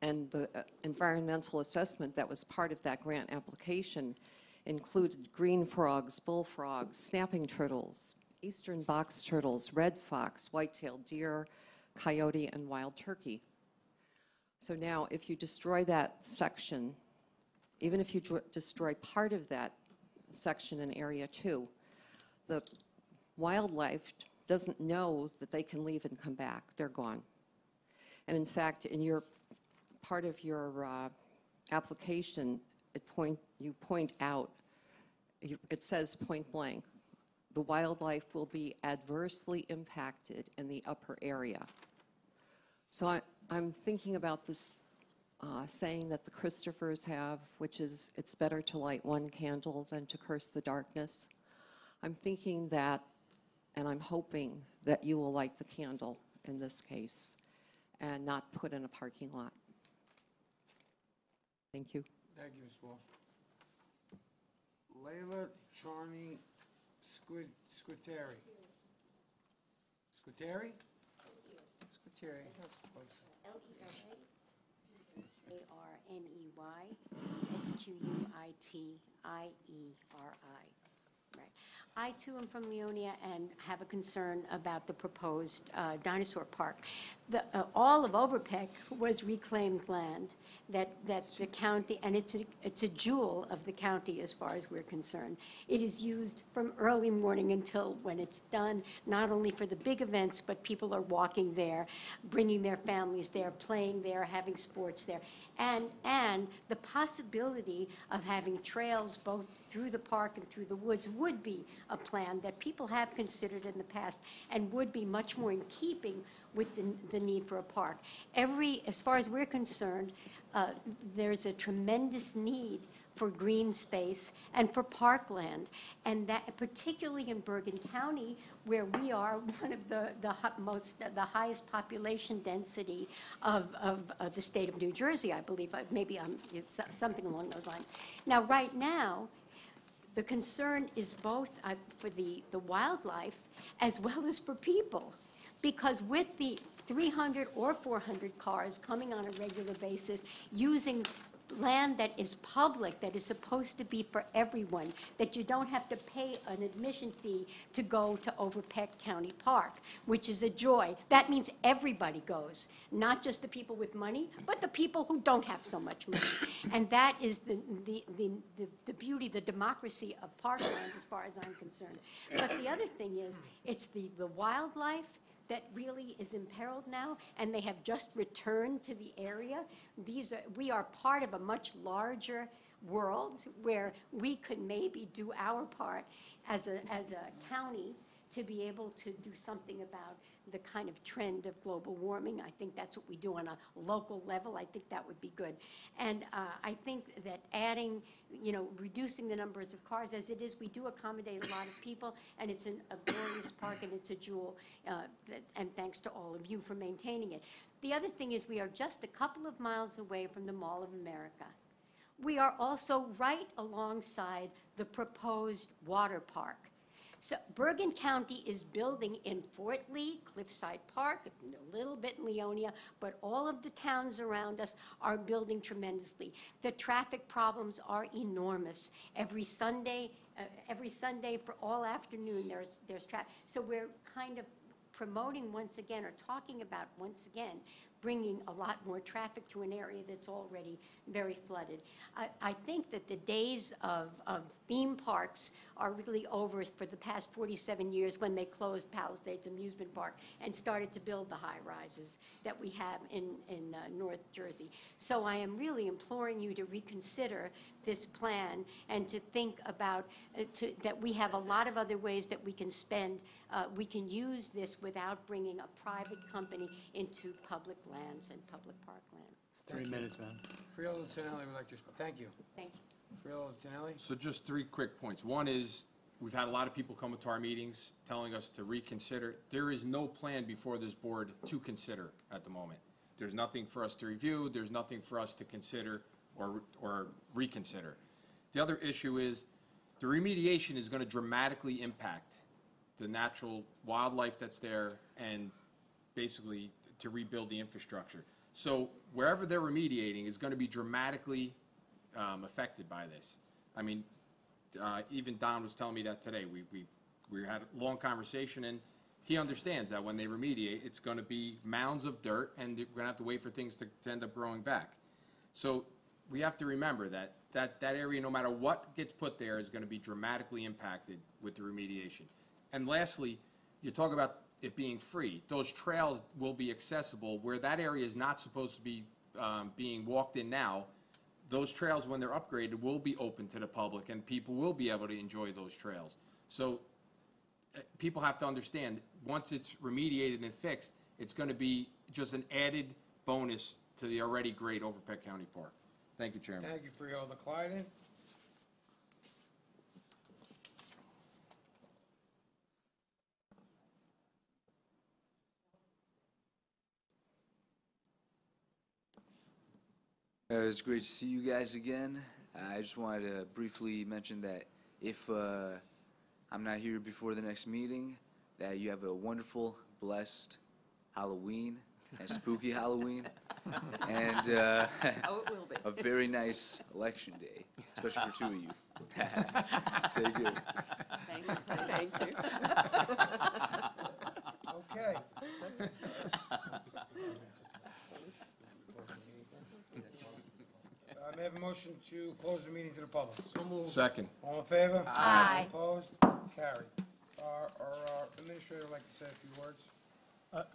and the environmental assessment that was part of that grant application included green frogs, bullfrogs, snapping turtles, eastern box turtles, red fox, white-tailed deer, coyote, and wild turkey. So now, if you destroy that section, even if you destroy part of that section in Area 2, the wildlife doesn't know that they can leave and come back. They're gone. And in fact, in your part of your application, you point out, it says point blank, the wildlife will be adversely impacted in the upper area. So I'm thinking about this saying that the Christophers have, which is, it's better to light one candle than to curse the darkness. I'm thinking that, and I'm hoping that you will light the candle in this case and not put in a parking lot. Thank you. Thank you, Ms. Walsh. Layla Charney Squitieri. Squitieri? Squitieri. That's close. L-E-A-R-N-E-Y-S-Q-U-I-T-I-E-R-I. Right. I, too, am from Leonia and have a concern about the proposed dinosaur park. All of Overpeck was reclaimed land that the county, and it's a jewel of the county as far as we're concerned. It is used from early morning until when it's done, not only for the big events, but people are walking there, bringing their families there, playing there, having sports there. And the possibility of having trails both through the park and through the woods would be a plan that people have considered in the past and would be much more in keeping with the need for a park. As far as we're concerned, there's a tremendous need for green space and for parkland, and that particularly in Bergen County, where we are one of the highest population density of the state of New Jersey, I believe. Maybe it's something along those lines. Now, right now, the concern is both for the wildlife as well as for people. Because with the 300 or 400 cars coming on a regular basis, using land that is public, that is supposed to be for everyone, that you don't have to pay an admission fee to go to Overpeck County Park, which is a joy. That means everybody goes, not just the people with money, but the people who don't have so much money. And that is the beauty, the democracy of parkland as far as I'm concerned. But the other thing is, it's the wildlife that really is imperiled now, and they have just returned to the area. We are part of a much larger world where we could maybe do our part as a county to be able to do something about the kind of trend of global warming. I think that's what we do on a local level. I think that would be good. And I think that reducing the numbers of cars as it is, we do accommodate a lot of people, and it's a glorious park, and it's a jewel, and thanks to all of you for maintaining it. The other thing is we are just a couple of miles away from the Mall of America. We are also right alongside the proposed water park. So Bergen County is building in Fort Lee, Cliffside Park, a little bit in Leonia, but all of the towns around us are building tremendously. The traffic problems are enormous. Every Sunday for all afternoon, there's traffic. So we're kind of promoting once again, or talking about once again, bringing a lot more traffic to an area that's already very flooded. I think that the days of theme parks are really over for the past 47 years when they closed Palisades Amusement Park and started to build the high-rises that we have in North Jersey. So I am really imploring you to reconsider this plan and to think about that we have a lot of other ways that we can spend. We can use this without bringing a private company into public lands and public parkland. 3 minutes, ma'am. Friolo Tonelli would like to respond. Thank you. Thank you. Friolo Tonelli? So just 3 quick points. One is, we've had a lot of people come to our meetings telling us to reconsider. There is no plan before this board to consider at the moment. There's nothing for us to review. There's nothing for us to consider or reconsider. The other issue is the remediation is going to dramatically impact the natural wildlife that's there and basically to rebuild the infrastructure. So wherever they're remediating is going to be dramatically affected by this. I mean, even Don was telling me that today. We had a long conversation, and he understands that when they remediate, it's going to be mounds of dirt, and we're going to have to wait for things to end up growing back. So we have to remember that area, no matter what gets put there, is going to be dramatically impacted with the remediation. And lastly, you talk about it being free. Those trails will be accessible where that area is not supposed to be being walked in now. Those trails, when they're upgraded, will be open to the public, and people will be able to enjoy those trails. So people have to understand, once it's remediated and fixed, it's going to be just an added bonus to the already great Overpeck County Park. Thank you, Chairman. Thank you, Freeholder Clyden. It's great to see you guys again. I just wanted to briefly mention that if I'm not here before the next meeting, that you have a wonderful, blessed Halloween and spooky Halloween, and Oh, it will be. a very nice election day, especially for two of you. Take it. Thank you. Thank you. Okay. May I have a motion to close the meeting to the public? So moved. Second. All in favor? Aye. Opposed? Carried. Our administrator would like to say a few words.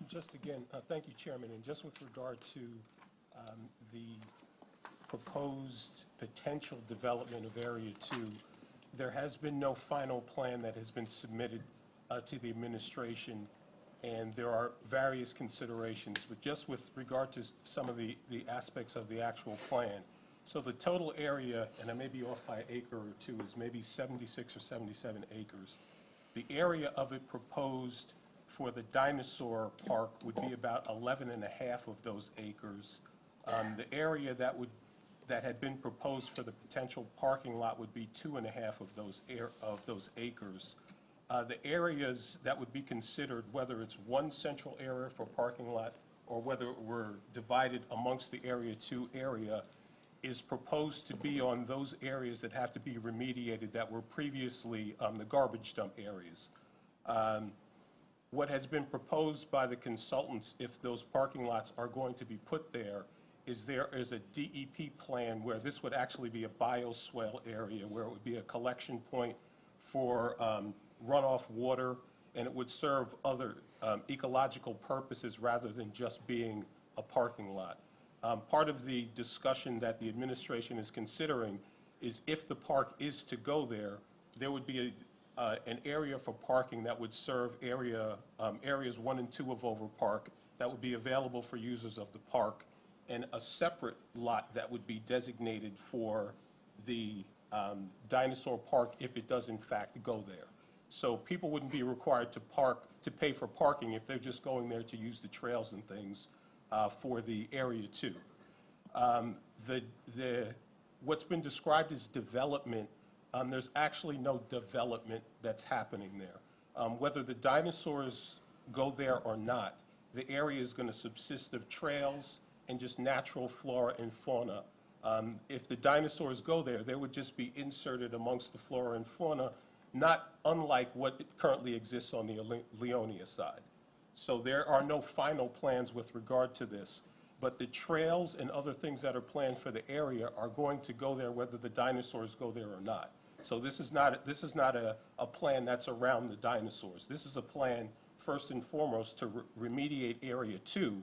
Just again, thank you, Chairman, and just with regard to the proposed potential development of Area 2, there has been no final plan that has been submitted to the administration, and there are various considerations, but just with regard to some of the aspects of the actual plan. So the total area, and I may be off by an acre or two, is maybe 76 or 77 acres. The area of it proposed for the dinosaur park would be about 11 and a half of those acres. The area that had been proposed for the potential parking lot would be 2.5 of those acres. The areas that would be considered, whether it's one central area for parking lot or whether it were divided amongst the Area 2 area, is proposed to be on those areas that have to be remediated that were previously the garbage dump areas. What has been proposed by the consultants, if those parking lots are going to be put there is a DEP plan where this would actually be a bioswale area, where it would be a collection point for runoff water, and it would serve other ecological purposes rather than just being a parking lot. Part of the discussion that the administration is considering is if the park is to go there, there would be an area for parking that would serve areas 1 and 2 of Over Park that would be available for users of the park, and a separate lot that would be designated for the dinosaur park if it does in fact go there. So people wouldn't be required to pay for parking if they're just going there to use the trails and things for the Area 2. What's been described as development, there's actually no development that's happening there. Whether the dinosaurs go there or not, the area is going to subsist of trails and just natural flora and fauna. If the dinosaurs go there, they would just be inserted amongst the flora and fauna, not unlike what currently exists on the Leonia side. So there are no final plans with regard to this, but the trails and other things that are planned for the area are going to go there whether the dinosaurs go there or not. So this is not a plan that's around the dinosaurs. This is a plan, first and foremost, to remediate Area 2,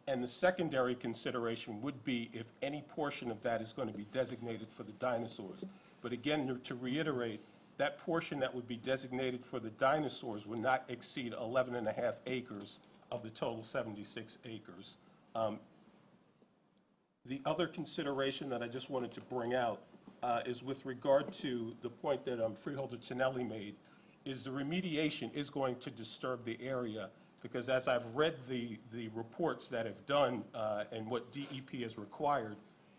and the secondary consideration would be if any portion of that is going to be designated for the dinosaurs. But again, to reiterate, that portion that would be designated for the dinosaurs would not exceed 11 and a half acres of the total 76 acres. The other consideration that I just wanted to bring out is with regard to the point that Freeholder Tonelli made, is the remediation is going to disturb the area, because as I've read the reports that have done and what DEP has required,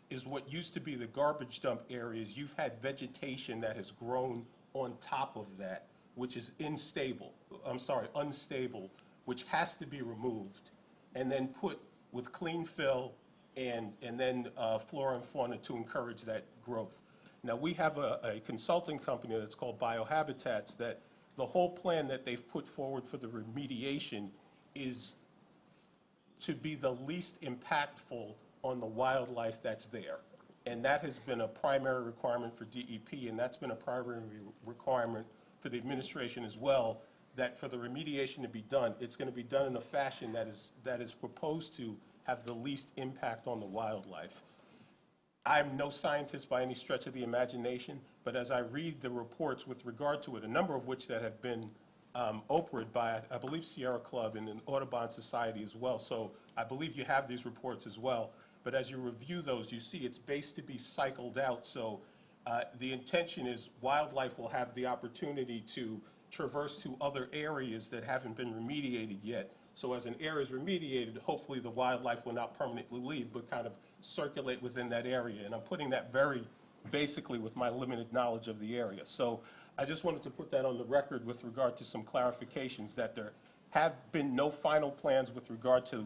is what used to be the garbage dump areas, you've had vegetation that has grown on top of that, which is unstable, which has to be removed and then put with clean fill and then flora and fauna to encourage that growth. Now, we have a consulting company that's called Biohabitats that the whole plan that they've put forward for the remediation is to be the least impactful on the wildlife that's there. And that has been a primary requirement for DEP, and that's been a primary requirement for the administration as well, that for the remediation to be done, it's going to be done in a fashion that is proposed to have the least impact on the wildlife. I'm no scientist by any stretch of the imagination, but as I read the reports with regard to it, a number of which that have been operated by, I believe, Sierra Club and an Audubon Society as well, so I believe you have these reports as well. But as you review those, you see it's based to be cycled out, so the intention is wildlife will have the opportunity to traverse to other areas that haven't been remediated yet. So as an area is remediated, hopefully the wildlife will not permanently leave, but kind of circulate within that area. And I'm putting that very basically with my limited knowledge of the area. So I just wanted to put that on the record with regard to some clarifications, that there have been no final plans with regard to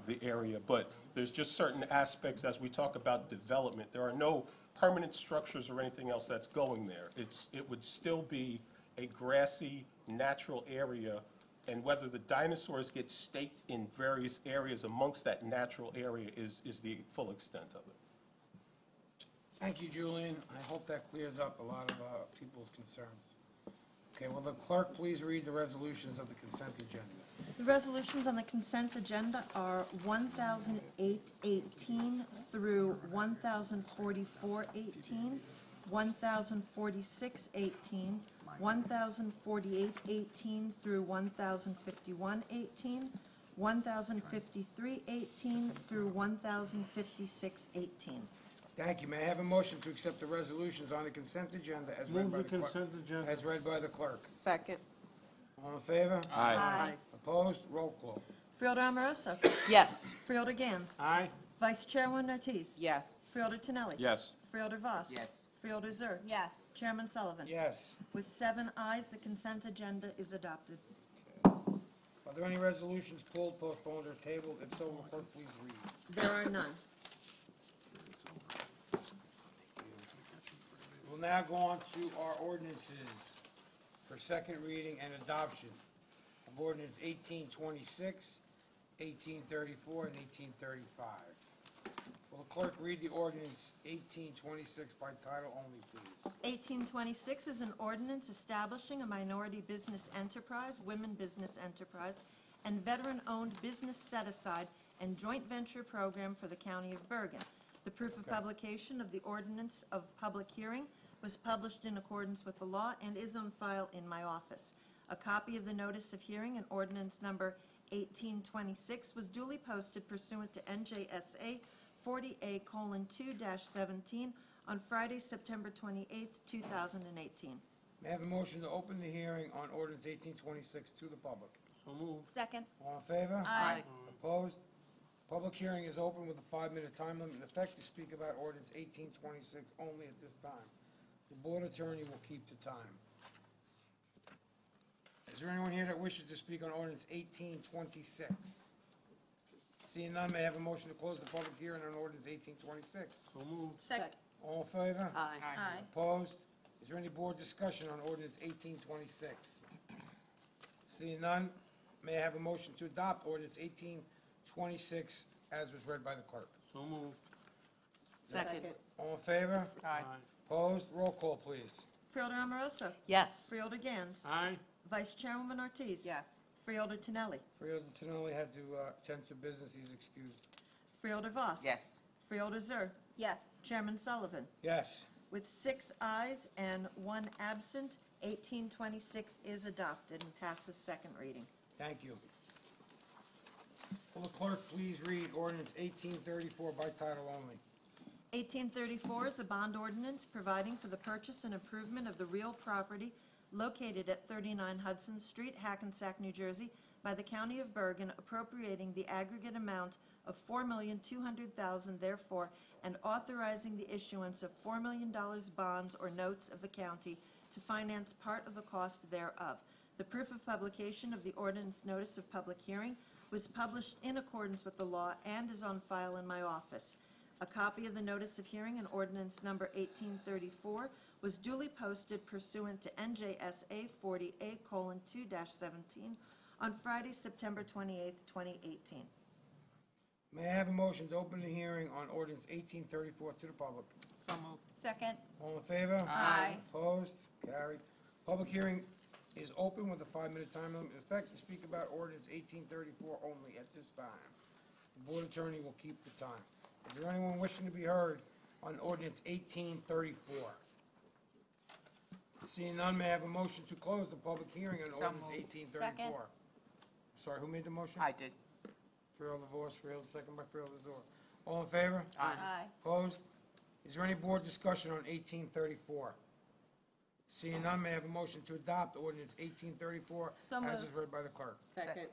the area, but there's just certain aspects as we talk about development. There are no permanent structures or anything else that's going there. It would still be a grassy, natural area, and whether the dinosaurs get staked in various areas amongst that natural area is the full extent of it. Thank you, Julian. I hope that clears up a lot of people's concerns. Okay, will the clerk please read the resolutions of the consent agenda? The resolutions on the consent agenda are 1,008-18 through 1,044-18, 1,046-18, 1,048-18 through 1,051-18, 1,053-18 through 1,056-18. Thank you. May I have a motion to accept the resolutions on the consent agenda as read Move by the the clerk? consent agenda. As read by the clerk. Second. All in favor? Aye. Aye. Opposed? Roll call. Freeholder Amoroso. Yes. Freeholder Gans. Aye. Vice Chairwoman Ortiz. Yes. Freeholder Tonelli. Yes. Freeholder Voss. Yes. Freeholder Zur. Yes. Chairman Sullivan. Yes. With 7 ayes, the consent agenda is adopted. Are there any resolutions pulled, postponed, or tabled? If so, will clerk please read? There are none. We'll now go on to our ordinances for second reading and adoption of ordinance 1826, 1834, and 1835. Will the clerk read the ordinance 1826 by title only, please? 1826 is an ordinance establishing a minority business enterprise, women business enterprise, and veteran-owned business set-aside and joint venture program for the County of Bergen. The proof of publication of the ordinance of public hearing was published in accordance with the law and is on file in my office. A copy of the notice of hearing and ordinance number 1826 was duly posted pursuant to NJSA 40A:2-17 on Friday, September 28, 2018. May I have a motion to open the hearing on ordinance 1826 to the public? So moved. Second. All in favor? Aye. Opposed? Public hearing is open with a 5-minute time limit in effect to speak about ordinance 1826 only at this time. The board attorney will keep the time. Is there anyone here that wishes to speak on ordinance 1826? Seeing none, may I have a motion to close the public hearing on ordinance 1826? So moved. Second. All in favor? Aye. Aye. Opposed? Is there any board discussion on ordinance 1826? Seeing none, may I have a motion to adopt ordinance 1826 as was read by the clerk? So moved. Second. All in favor? Aye. Opposed? Roll call, please. Freeholder Amoroso. Yes. Freeholder Gans. Aye. Vice Chairwoman Ortiz. Yes. Freeholder Tonelli. Freeholder Tonelli had to attend to business, he's excused. Freeholder Voss. Yes. Freeholder Zur. Yes. Chairman Sullivan. Yes. With 6 ayes and 1 absent, 1826 is adopted and passes second reading. Thank you. Will the clerk please read ordinance 1834 by title only? 1834 is a bond ordinance providing for the purchase and improvement of the real property located at 39 Hudson Street, Hackensack, New Jersey, by the County of Bergen, appropriating the aggregate amount of $4,200,000 therefore, and authorizing the issuance of $4 million bonds or notes of the county to finance part of the cost thereof. The proof of publication of the ordinance notice of public hearing was published in accordance with the law and is on file in my office. A copy of the notice of hearing and ordinance number 1834 was duly posted pursuant to NJSA 40A:2-17 on Friday, September 28th, 2018. May I have a motion to open the hearing on ordinance 1834 to the public? So moved. Second. All in favor? Aye. Opposed? Carried. Public hearing is open with a 5-minute time limit in effect to speak about ordinance 1834 only at this time. The board attorney will keep the time. Is there anyone wishing to be heard on ordinance 1834? Seeing none, may I have a motion to close the public hearing on So ordinance moved. 1834? Sorry, who made the motion? I did. Freehold DeVos, Freehold, second by Freehold Azor. All in favor? Aye. Opposed? Is there any board discussion on 1834? Seeing none, may I have a motion to adopt ordinance 1834 So as is moved. read by the clerk? Second.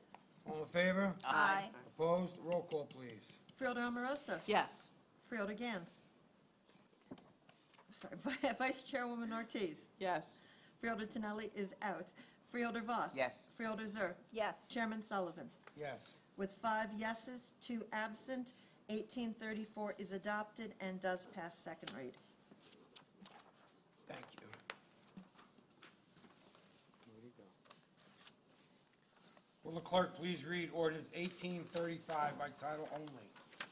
All in favor? Aye. Opposed? Roll call, please. Freeholder Amoroso. Yes. Freeholder Gans. Sorry, Vice Chairwoman Ortiz. Yes. Freeholder Tonelli is out. Freeholder Voss. Yes. Freeholder Zur. Yes. Chairman Sullivan. Yes. With 5 yeses, 2 absent, 1834 is adopted and does pass second read. Thank you. Will the clerk please read ordinance 1835 by title only?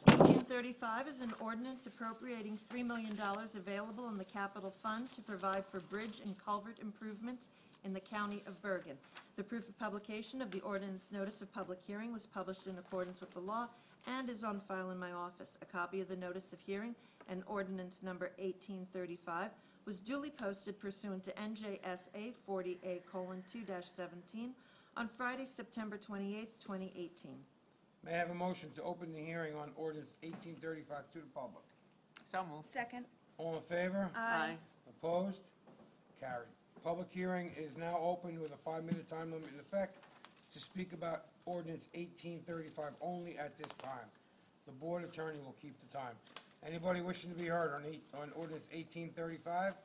1835 is an ordinance appropriating $3 million available in the capital fund to provide for bridge and culvert improvements in the county of Bergen. The proof of publication of the ordinance notice of public hearing was published in accordance with the law and is on file in my office. A copy of the notice of hearing and ordinance number 1835 was duly posted pursuant to NJSA 40A:2-17 on Friday, September 28th, 2018. May I have a motion to open the hearing on ordinance 1835 to the public? So moved. Second. All in favor? Aye. Opposed? Carried. Public hearing is now open with a 5-minute time limit in effect to speak about ordinance 1835 only at this time. The board attorney will keep the time. Anybody wishing to be heard on ordinance 1835?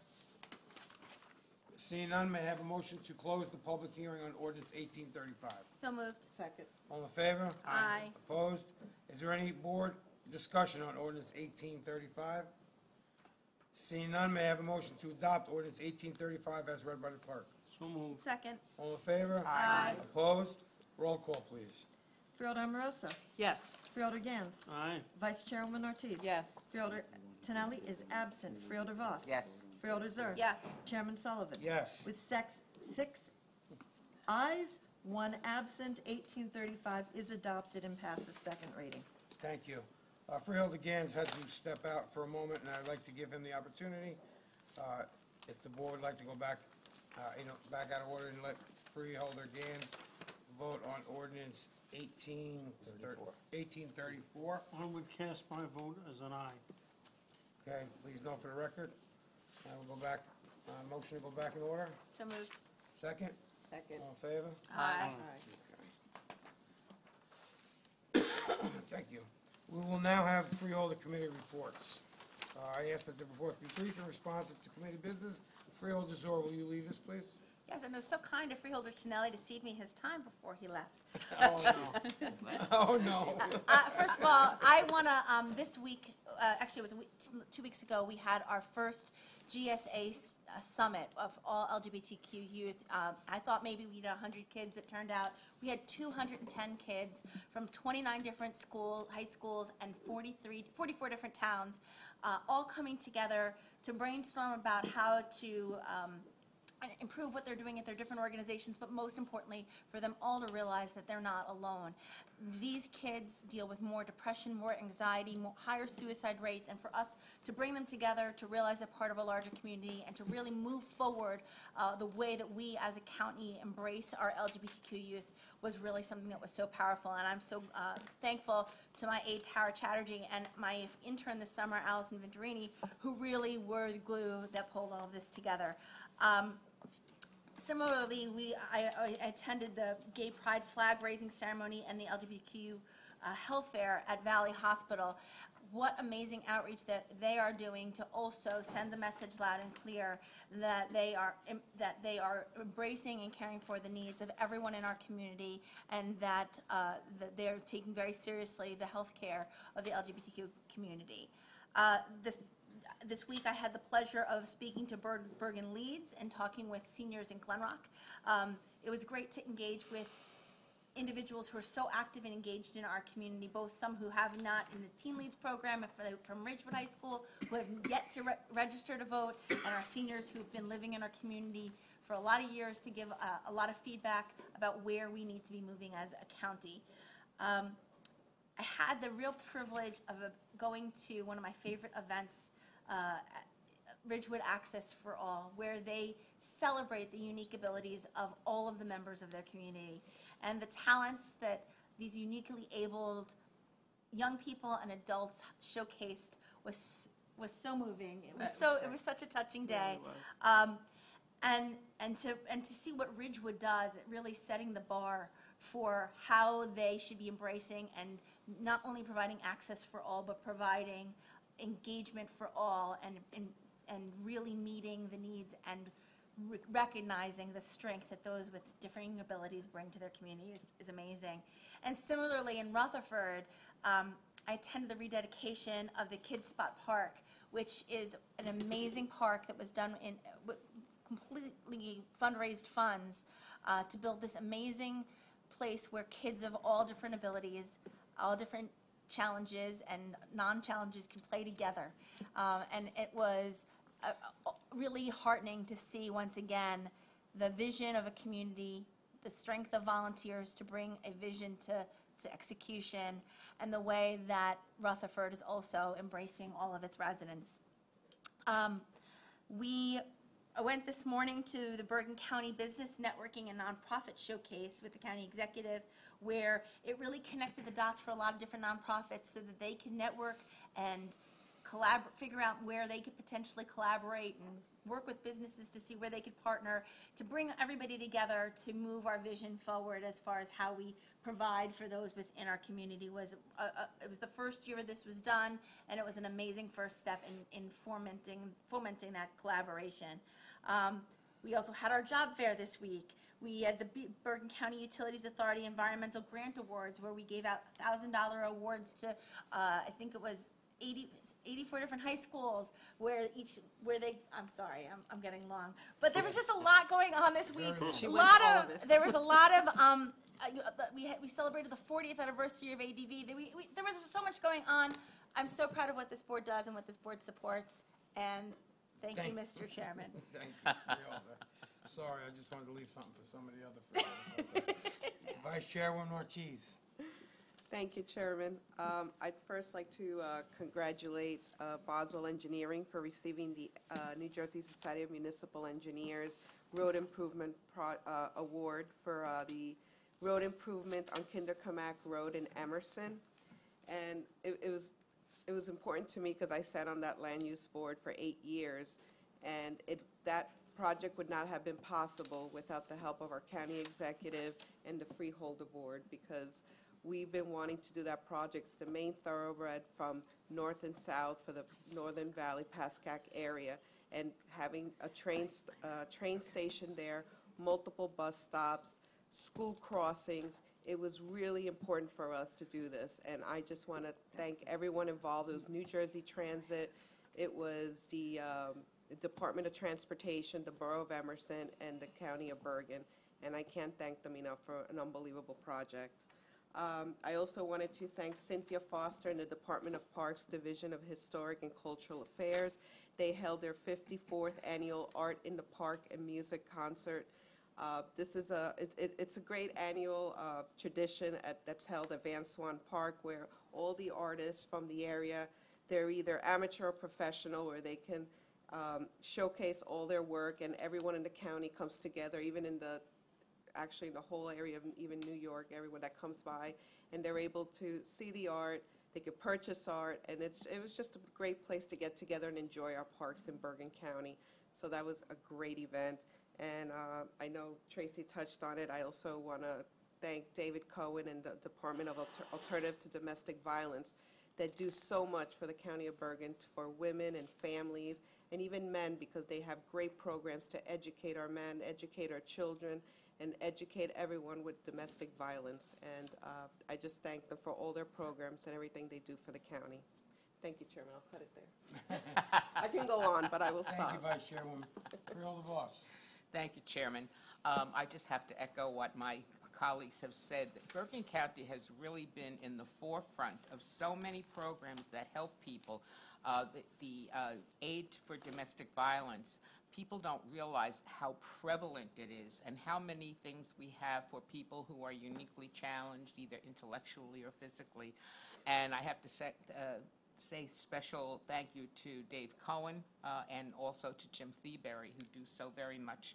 Seeing none, may I have a motion to close the public hearing on ordinance 1835? So moved. Second. All in favor? Aye. Opposed? Is there any board discussion on ordinance 1835? Seeing none, may I have a motion to adopt ordinance 1835 as read by the clerk? So moved. Second. All in favor? Aye. Opposed? Roll call, please. Freeholder Amoroso. Yes. Freeholder Gans. Aye. Vice Chairwoman Ortiz. Yes. Freeholder Tonelli is absent. Freeholder Voss. Yes. Freeholder Zur. Yes. Chairman Sullivan. Yes. With 6 ayes, 1 absent, 1835 is adopted and passes second reading. Thank you. Freeholder Gans had to step out for a moment, and I'd like to give him the opportunity. If the board would like to go back, back out of order and let Freeholder Gans vote on ordinance 1834. I would cast my vote as an aye. Okay, please note for the record. We'll go back, motion to go back in order. So moved. Second? Second. All in favor? Aye. Thank you. We will now have Freeholder Committee reports. I ask that the reports be brief and responsive to committee business. Freeholder Zur, will you leave us, please? Yes, and it was so kind of Freeholder Tonelli to cede me his time before he left. Oh, no. Oh, no. First of all, I want to, this week, actually it was 2 weeks ago, we had our first GSA summit of all LGBTQ youth. I thought maybe we'd have 100 kids. It turned out we had 210 kids from 29 different high schools and 44 different towns, all coming together to brainstorm about how to improve what they're doing at their different organizations, but most importantly, for them all to realize that they're not alone. These kids deal with more depression, more anxiety, higher suicide rates, and for us to bring them together to realize they're part of a larger community and to really move forward the way that we as a county embrace our LGBTQ youth was really something that was so powerful. And I'm so thankful to my aide, Tara Chatterjee, and my intern this summer, Allison Venturini, who really were the glue that pulled all of this together. Similarly, I attended the Gay Pride flag raising ceremony and the LGBTQ health fair at Valley Hospital. What amazing outreach that they are doing to also send the message loud and clear that they are embracing and caring for the needs of everyone in our community, and that they're taking very seriously the health care of the LGBTQ community. This week, I had the pleasure of speaking to Bergen Leads and talking with seniors in Glenrock. It was great to engage with individuals who are so active and engaged in our community, both some who have not in the Teen Leads program and from Ridgewood High School who have yet to register to vote, and our seniors who've been living in our community for a lot of years to give a lot of feedback about where we need to be moving as a county. I had the real privilege of going to one of my favorite events, Ridgewood Access for All, where they celebrate the unique abilities of all of the members of their community and the talents that these uniquely abled young people and adults showcased was so moving. It was such a touching day. And to see what Ridgewood does, it really setting the bar for how they should be embracing and not only providing access for all, but providing engagement for all and really meeting the needs and recognizing the strength that those with differing abilities bring to their community is amazing. And similarly, in Rutherford, I attended the rededication of the Kids Spot Park, which is an amazing park that was done in completely fundraised funds to build this amazing place where kids of all different abilities, all different challenges and non-challenges can play together. And it was really heartening to see once again the vision of a community, the strength of volunteers to bring a vision to execution, and the way that Rutherford is also embracing all of its residents. I went this morning to the Bergen County Business Networking and Nonprofit Showcase with the county executive, where it really connected the dots for a lot of different nonprofits so that they can network and figure out where they could potentially collaborate and work with businesses to see where they could partner to bring everybody together to move our vision forward as far as how we provide for those within our community. It was the first year this was done, and it was an amazing first step in fomenting that collaboration. We also had our job fair this week. We had the Bergen County Utilities Authority Environmental Grant Awards, where we gave out $1,000 awards to, I think it was 84 different high schools where they, I'm sorry, I'm getting long. But there was just a lot going on this week. There was a lot of, we celebrated the 40th anniversary of ADV. There was so much going on. I'm so proud of what this board does and what this board supports. And thank you, Mr. Chairman. Thank you for all that. Sorry, I just wanted to leave something for some of the other Vice Chairwoman Ortiz. Thank you, Chairman. I'd first like to congratulate Boswell Engineering for receiving the New Jersey Society of Municipal Engineers Road Improvement Award for the road improvement on Kinderkamak Road in Emerson. And it was important to me because I sat on that land use board for 8 years, and that project would not have been possible without the help of our county executive and the Freeholder Board, because we've been wanting to do that project. It's the main thoroughbred from north and south for the Northern Valley Pascack area, and having a train station there, multiple bus stops, school crossings. It was really important for us to do this, and I just want to thank everyone involved. It was New Jersey Transit, it was the Department of Transportation, the Borough of Emerson, and the County of Bergen, and I can't thank them enough for an unbelievable project. I also wanted to thank Cynthia Foster and the Department of Parks Division of Historic and Cultural Affairs. They held their 54th annual Art in the Park and Music concert. This is it's a great annual tradition that's held at Van Swan Park, where all the artists from the area, they're either amateur or professional, or they can showcase all their work, and everyone in the county comes together, even in the whole area of even New York, everyone that comes by, and they're able to see the art, they could purchase art, and it was just a great place to get together and enjoy our parks in Bergen County. So that was a great event, and I know Tracy touched on it. I also want to thank David Cohen and the Department of Alternative to Domestic Violence that do so much for the County of Bergen, for women and families, and even men, because they have great programs to educate our men, educate our children, and educate everyone with domestic violence. And I just thank them for all their programs and everything they do for the county. Thank you, Chairman. I'll cut it there. I can go on, but I will stop. Thank you, Vice Chairwoman. Freeholder Voss. Thank you, Chairman. I just have to echo what my colleagues have said. That Bergen County has really been in the forefront of so many programs that help people. The aid for domestic violence, people don't realize how prevalent it is and how many things we have for people who are uniquely challenged, either intellectually or physically. And I have to say special thank you to Dave Cohen and also to Jim Thieberry, who do so very much.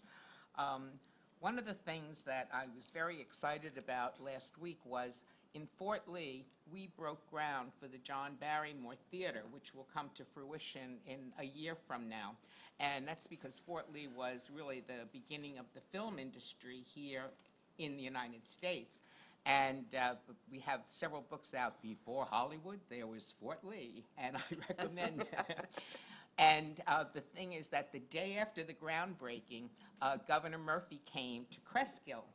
One of the things that I was very excited about last week was in Fort Lee, we broke ground for the John Barrymore Theater, which will come to fruition in a year from now. And that's because Fort Lee was really the beginning of the film industry here in the United States. And we have several books out. Before Hollywood, there was Fort Lee, and I recommend And the thing is that the day after the groundbreaking, Governor Murphy came to Cresskill.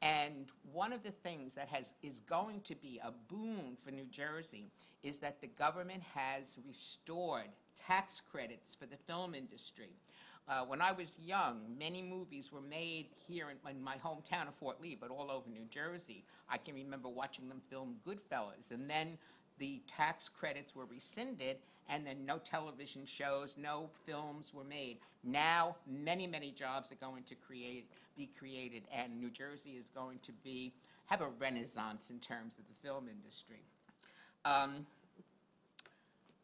And one of the things that is going to be a boon for New Jersey is that the government has restored tax credits for the film industry. When I was young, many movies were made here in my hometown of Fort Lee, but all over New Jersey. I can remember watching them film Goodfellas, and then the tax credits were rescinded, and then no television shows, no films were made. Now, many, many jobs are going to be created, and New Jersey is going to have a renaissance in terms of the film industry.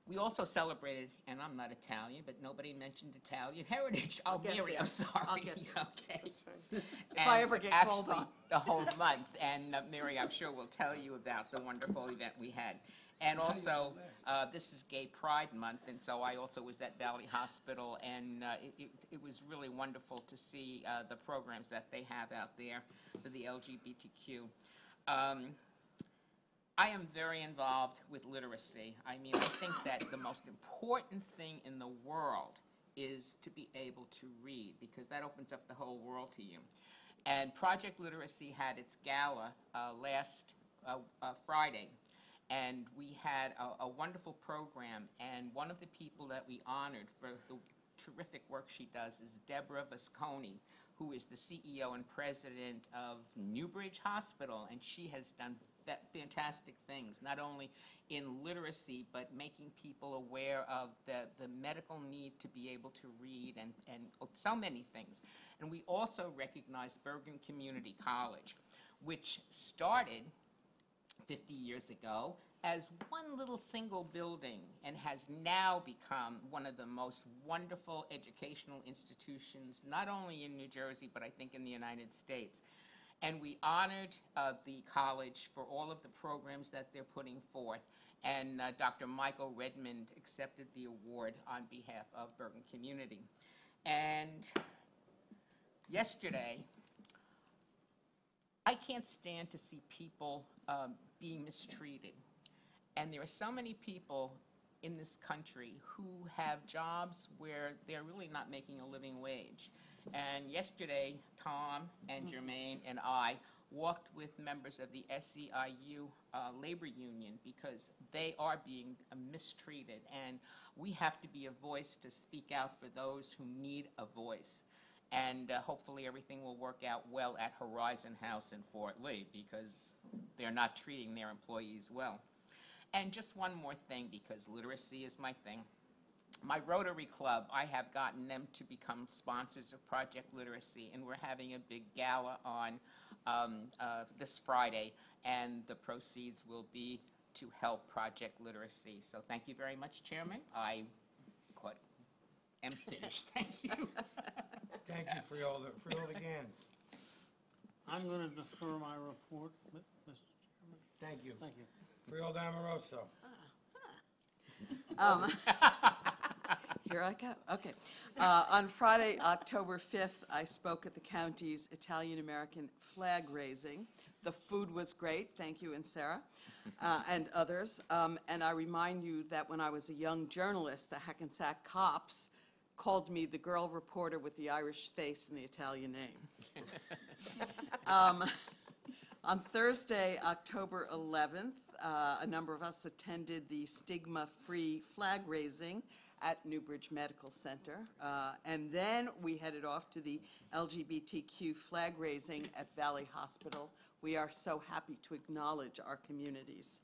We also celebrated, and I'm not Italian, but nobody mentioned Italian heritage. Oh, Mary, I'm sorry. Okay. If I ever get called on. The whole month, and Mary, I'm sure will tell you about the wonderful event we had. And also, this is Gay Pride Month, and so I also was at Valley Hospital, and it was really wonderful to see the programs that they have out there for the LGBTQ. I am very involved with literacy. I mean, I think that the most important thing in the world is to be able to read, because that opens up the whole world to you. And Project Literacy had its gala last Friday, and we had a wonderful program, and one of the people that we honored for the terrific work she does is Deborah Vasconi, who is the CEO and president of Newbridge Hospital, and she has done fantastic things, not only in literacy, but making people aware of the medical need to be able to read and so many things. And we also recognize Bergen Community College, which started 50 years ago as one little single building and has now become one of the most wonderful educational institutions, not only in New Jersey, but I think in the United States. And we honored the college for all of the programs that they're putting forth. And Dr. Michael Redmond accepted the award on behalf of Bergen Community. And yesterday, I can't stand to see people being mistreated. And there are so many people in this country who have jobs where they're really not making a living wage. And yesterday, Tom and Jermaine and I walked with members of the SEIU labor union because they are being mistreated, and we have to be a voice to speak out for those who need a voice. And hopefully everything will work out well at Horizon House in Fort Lee, because they're not treating their employees well. And just one more thing, because literacy is my thing. My Rotary Club, I have gotten them to become sponsors of Project Literacy, and we're having a big gala on this Friday, and the proceeds will be to help Project Literacy. So thank you very much, Chairman. I am finished. Thank you. Thank you, Freeholder. Freeholder Gans. I'm going to defer my report, Mr. Chairman. Thank you. Thank you. Freeholder Amoroso. Here I go. Okay. On Friday, October 5th, I spoke at the county's Italian-American flag raising. The food was great. Thank you, and Sarah, and others. And I remind you that when I was a young journalist, the Hackensack cops called me the girl reporter with the Irish face and the Italian name. On Thursday, October 11th, a number of us attended the stigma-free flag raising at Newbridge Medical Center. And then we headed off to the LGBTQ flag raising at Valley Hospital. We are so happy to acknowledge our communities.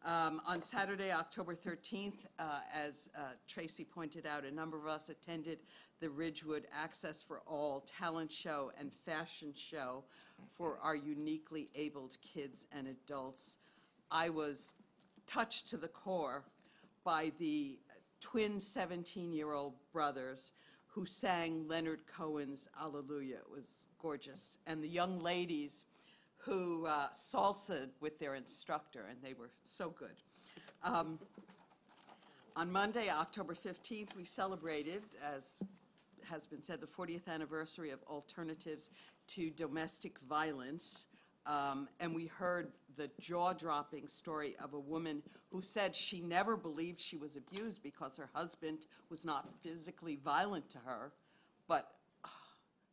On Saturday, October 13th, as Tracy pointed out, a number of us attended the Ridgewood Access for All talent show and fashion show for our uniquely abled kids and adults. I was touched to the core by the twin 17-year-old brothers who sang Leonard Cohen's Alleluia. It was gorgeous. And the young ladies who salsaed with their instructor, and they were so good. On Monday, October 15th, we celebrated, as has been said, the 40th anniversary of Alternatives to Domestic Violence. And we heard the jaw-dropping story of a woman who said she never believed she was abused because her husband was not physically violent to her, but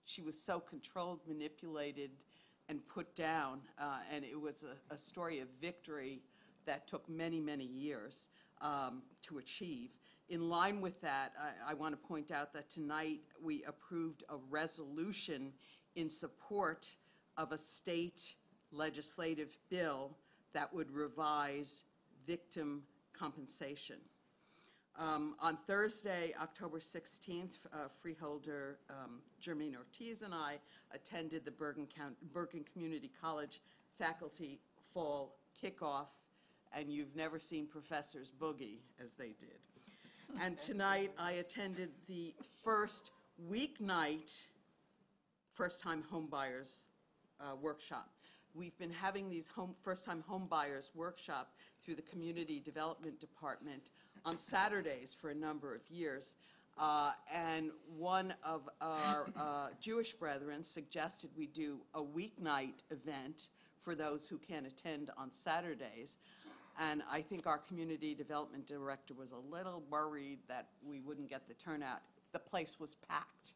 she was so controlled, manipulated, and put down. And it was a story of victory that took many, many years to achieve. In line with that, I want to point out that tonight we approved a resolution in support of a state legislative bill that would revise victim compensation. On Thursday, October 16th, freeholder Jermaine Ortiz and I attended the Bergen Community College faculty fall kickoff, and you've never seen professors boogie as they did. And tonight I attended the first weeknight first-time homebuyers workshop. We've been having these first-time homebuyers workshop through the Community Development Department on Saturdays for a number of years. And one of our Jewish brethren suggested we do a weeknight event for those who can attend on Saturdays. And I think our community development director was a little worried that we wouldn't get the turnout. The place was packed.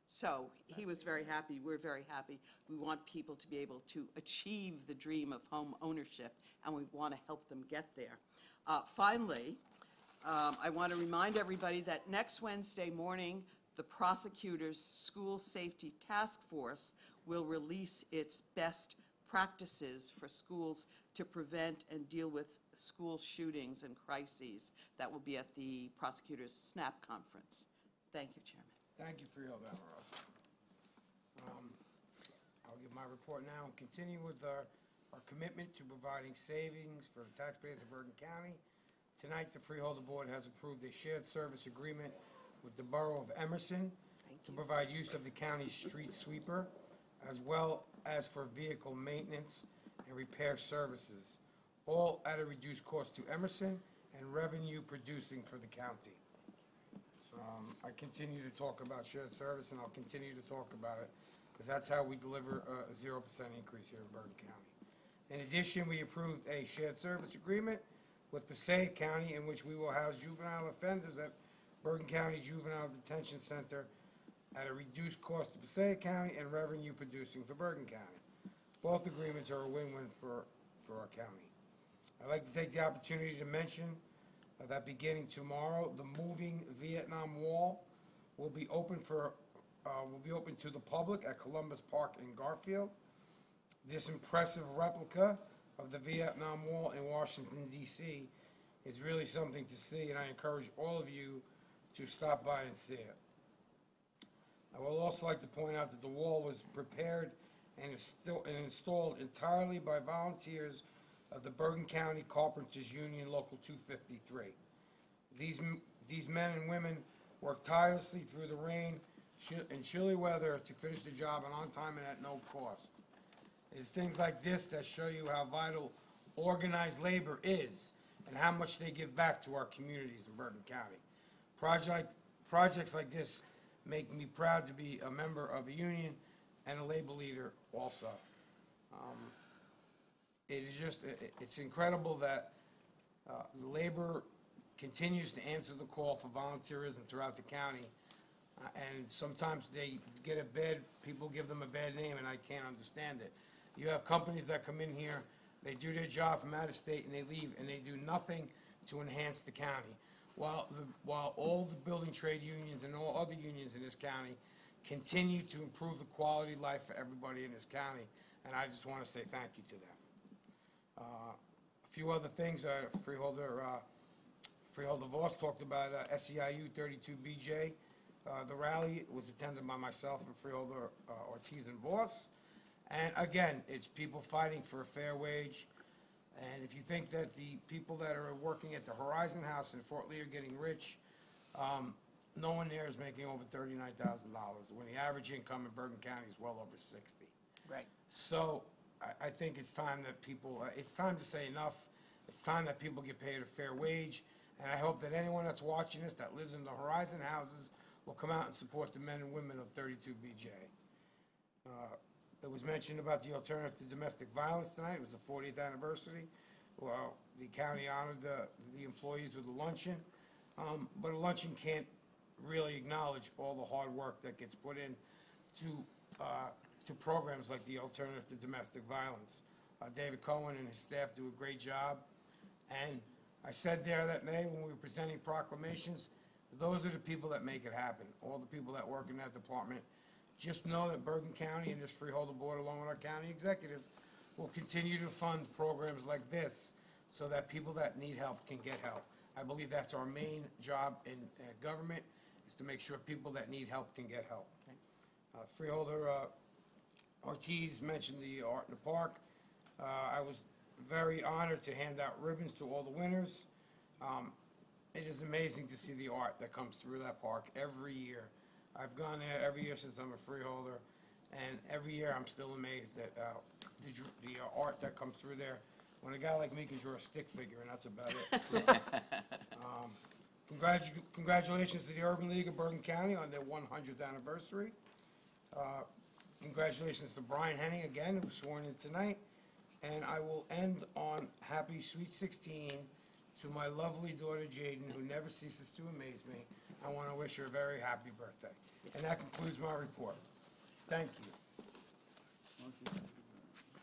So he was very happy. We're very happy. We want people to be able to achieve the dream of home ownership, and we want to help them get there. Finally, I want to remind everybody that next Wednesday morning, the Prosecutor's School Safety Task Force will release its best practices for schools to prevent and deal with school shootings and crises. That will be at the Prosecutor's SNAP conference. Thank you, Chairman. Thank you for your help, Ross. I'll give my report now and continue with our commitment to providing savings for the taxpayers of Bergen County. Tonight, the Freeholder Board has approved a shared service agreement with the Borough of Emerson to provide use of the county's street sweeper, as well as for vehicle maintenance and repair services, all at a reduced cost to Emerson and revenue producing for the county. I continue to talk about shared service, and I'll continue to talk about it, because that's how we deliver a 0% increase here in Bergen County. In addition, we approved a shared service agreement with Passaic County, in which we will house juvenile offenders at Bergen County Juvenile Detention Center at a reduced cost to Passaic County and revenue producing for Bergen County. Both agreements are a win-win for our county. I'd like to take the opportunity to mention that beginning tomorrow, the moving Vietnam Wall will be open to the public at Columbus Park in Garfield. This impressive replica of the Vietnam Wall in Washington, D.C. is really something to see, and I encourage all of you to stop by and see it. I would also like to point out that the wall was prepared and installed entirely by volunteers of the Bergen County Carpenters Union Local 253. These men and women worked tirelessly through the rain and chilly weather to finish the job and on time and at no cost. It's things like this that show you how vital organized labor is and how much they give back to our communities in Bergen County. Projects like this make me proud to be a member of a union and a labor leader also. It's incredible that the labor continues to answer the call for volunteerism throughout the county. And sometimes they get people give them a bad name, and I can't understand it. You have companies that come in here They do their job from out of state and they leave, and they do nothing to enhance the county. While all the building trade unions and all other unions in this county continue to improve the quality of life for everybody in this county, and I just want to say thank you to them. A few other things, Freeholder Voss talked about SEIU 32BJ. The rally was attended by myself and Freeholder Ortiz and Voss. And again, it's people fighting for a fair wage. And if you think that the people that are working at the Horizon House in Fort Lee are getting rich, no one there is making over $39,000, when the average income in Bergen County is well over 60. Right. So I think it's time that people, it's time to say enough. It's time that people get paid a fair wage. And I hope that anyone that's watching this that lives in the Horizon houses will come out and support the men and women of 32BJ. It was mentioned about the alternative to domestic violence tonight. It was the 40th anniversary. Well, the county honored the employees with a luncheon. But a luncheon can't really acknowledge all the hard work that gets put in to programs like the alternative to domestic violence. David Cohen and his staff do a great job. And I said there that May when we were presenting proclamations, those are the people that make it happen, all the people that work in that department. Just know that Bergen County and this Freeholder Board, along with our county executive, will continue to fund programs like this so that people that need help can get help. I believe that's our main job in government, is to make sure people that need help can get help. Freeholder Ortiz mentioned the art in the park. I was very honored to hand out ribbons to all the winners. It is amazing to see the art that comes through that park every year. I've gone there every year since I'm a freeholder, and every year I'm still amazed at the art that comes through there. When a guy like me can draw a stick figure, and that's about it. So, congratulations to the Urban League of Bergen County on their 100th anniversary. Congratulations to Brian Henning again, who was sworn in tonight. And I will end on happy Sweet 16 to my lovely daughter Jaden, who never ceases to amaze me. I want to wish her a very happy birthday. And that concludes my report. Thank you.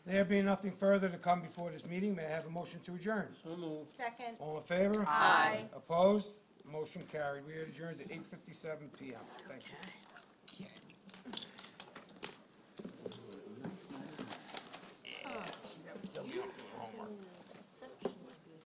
There being nothing further to come before this meeting, may I have a motion to adjourn? So moved. Second. All in favor? Aye. Opposed? Motion carried. We are adjourned at 8:57 PM. Thank you.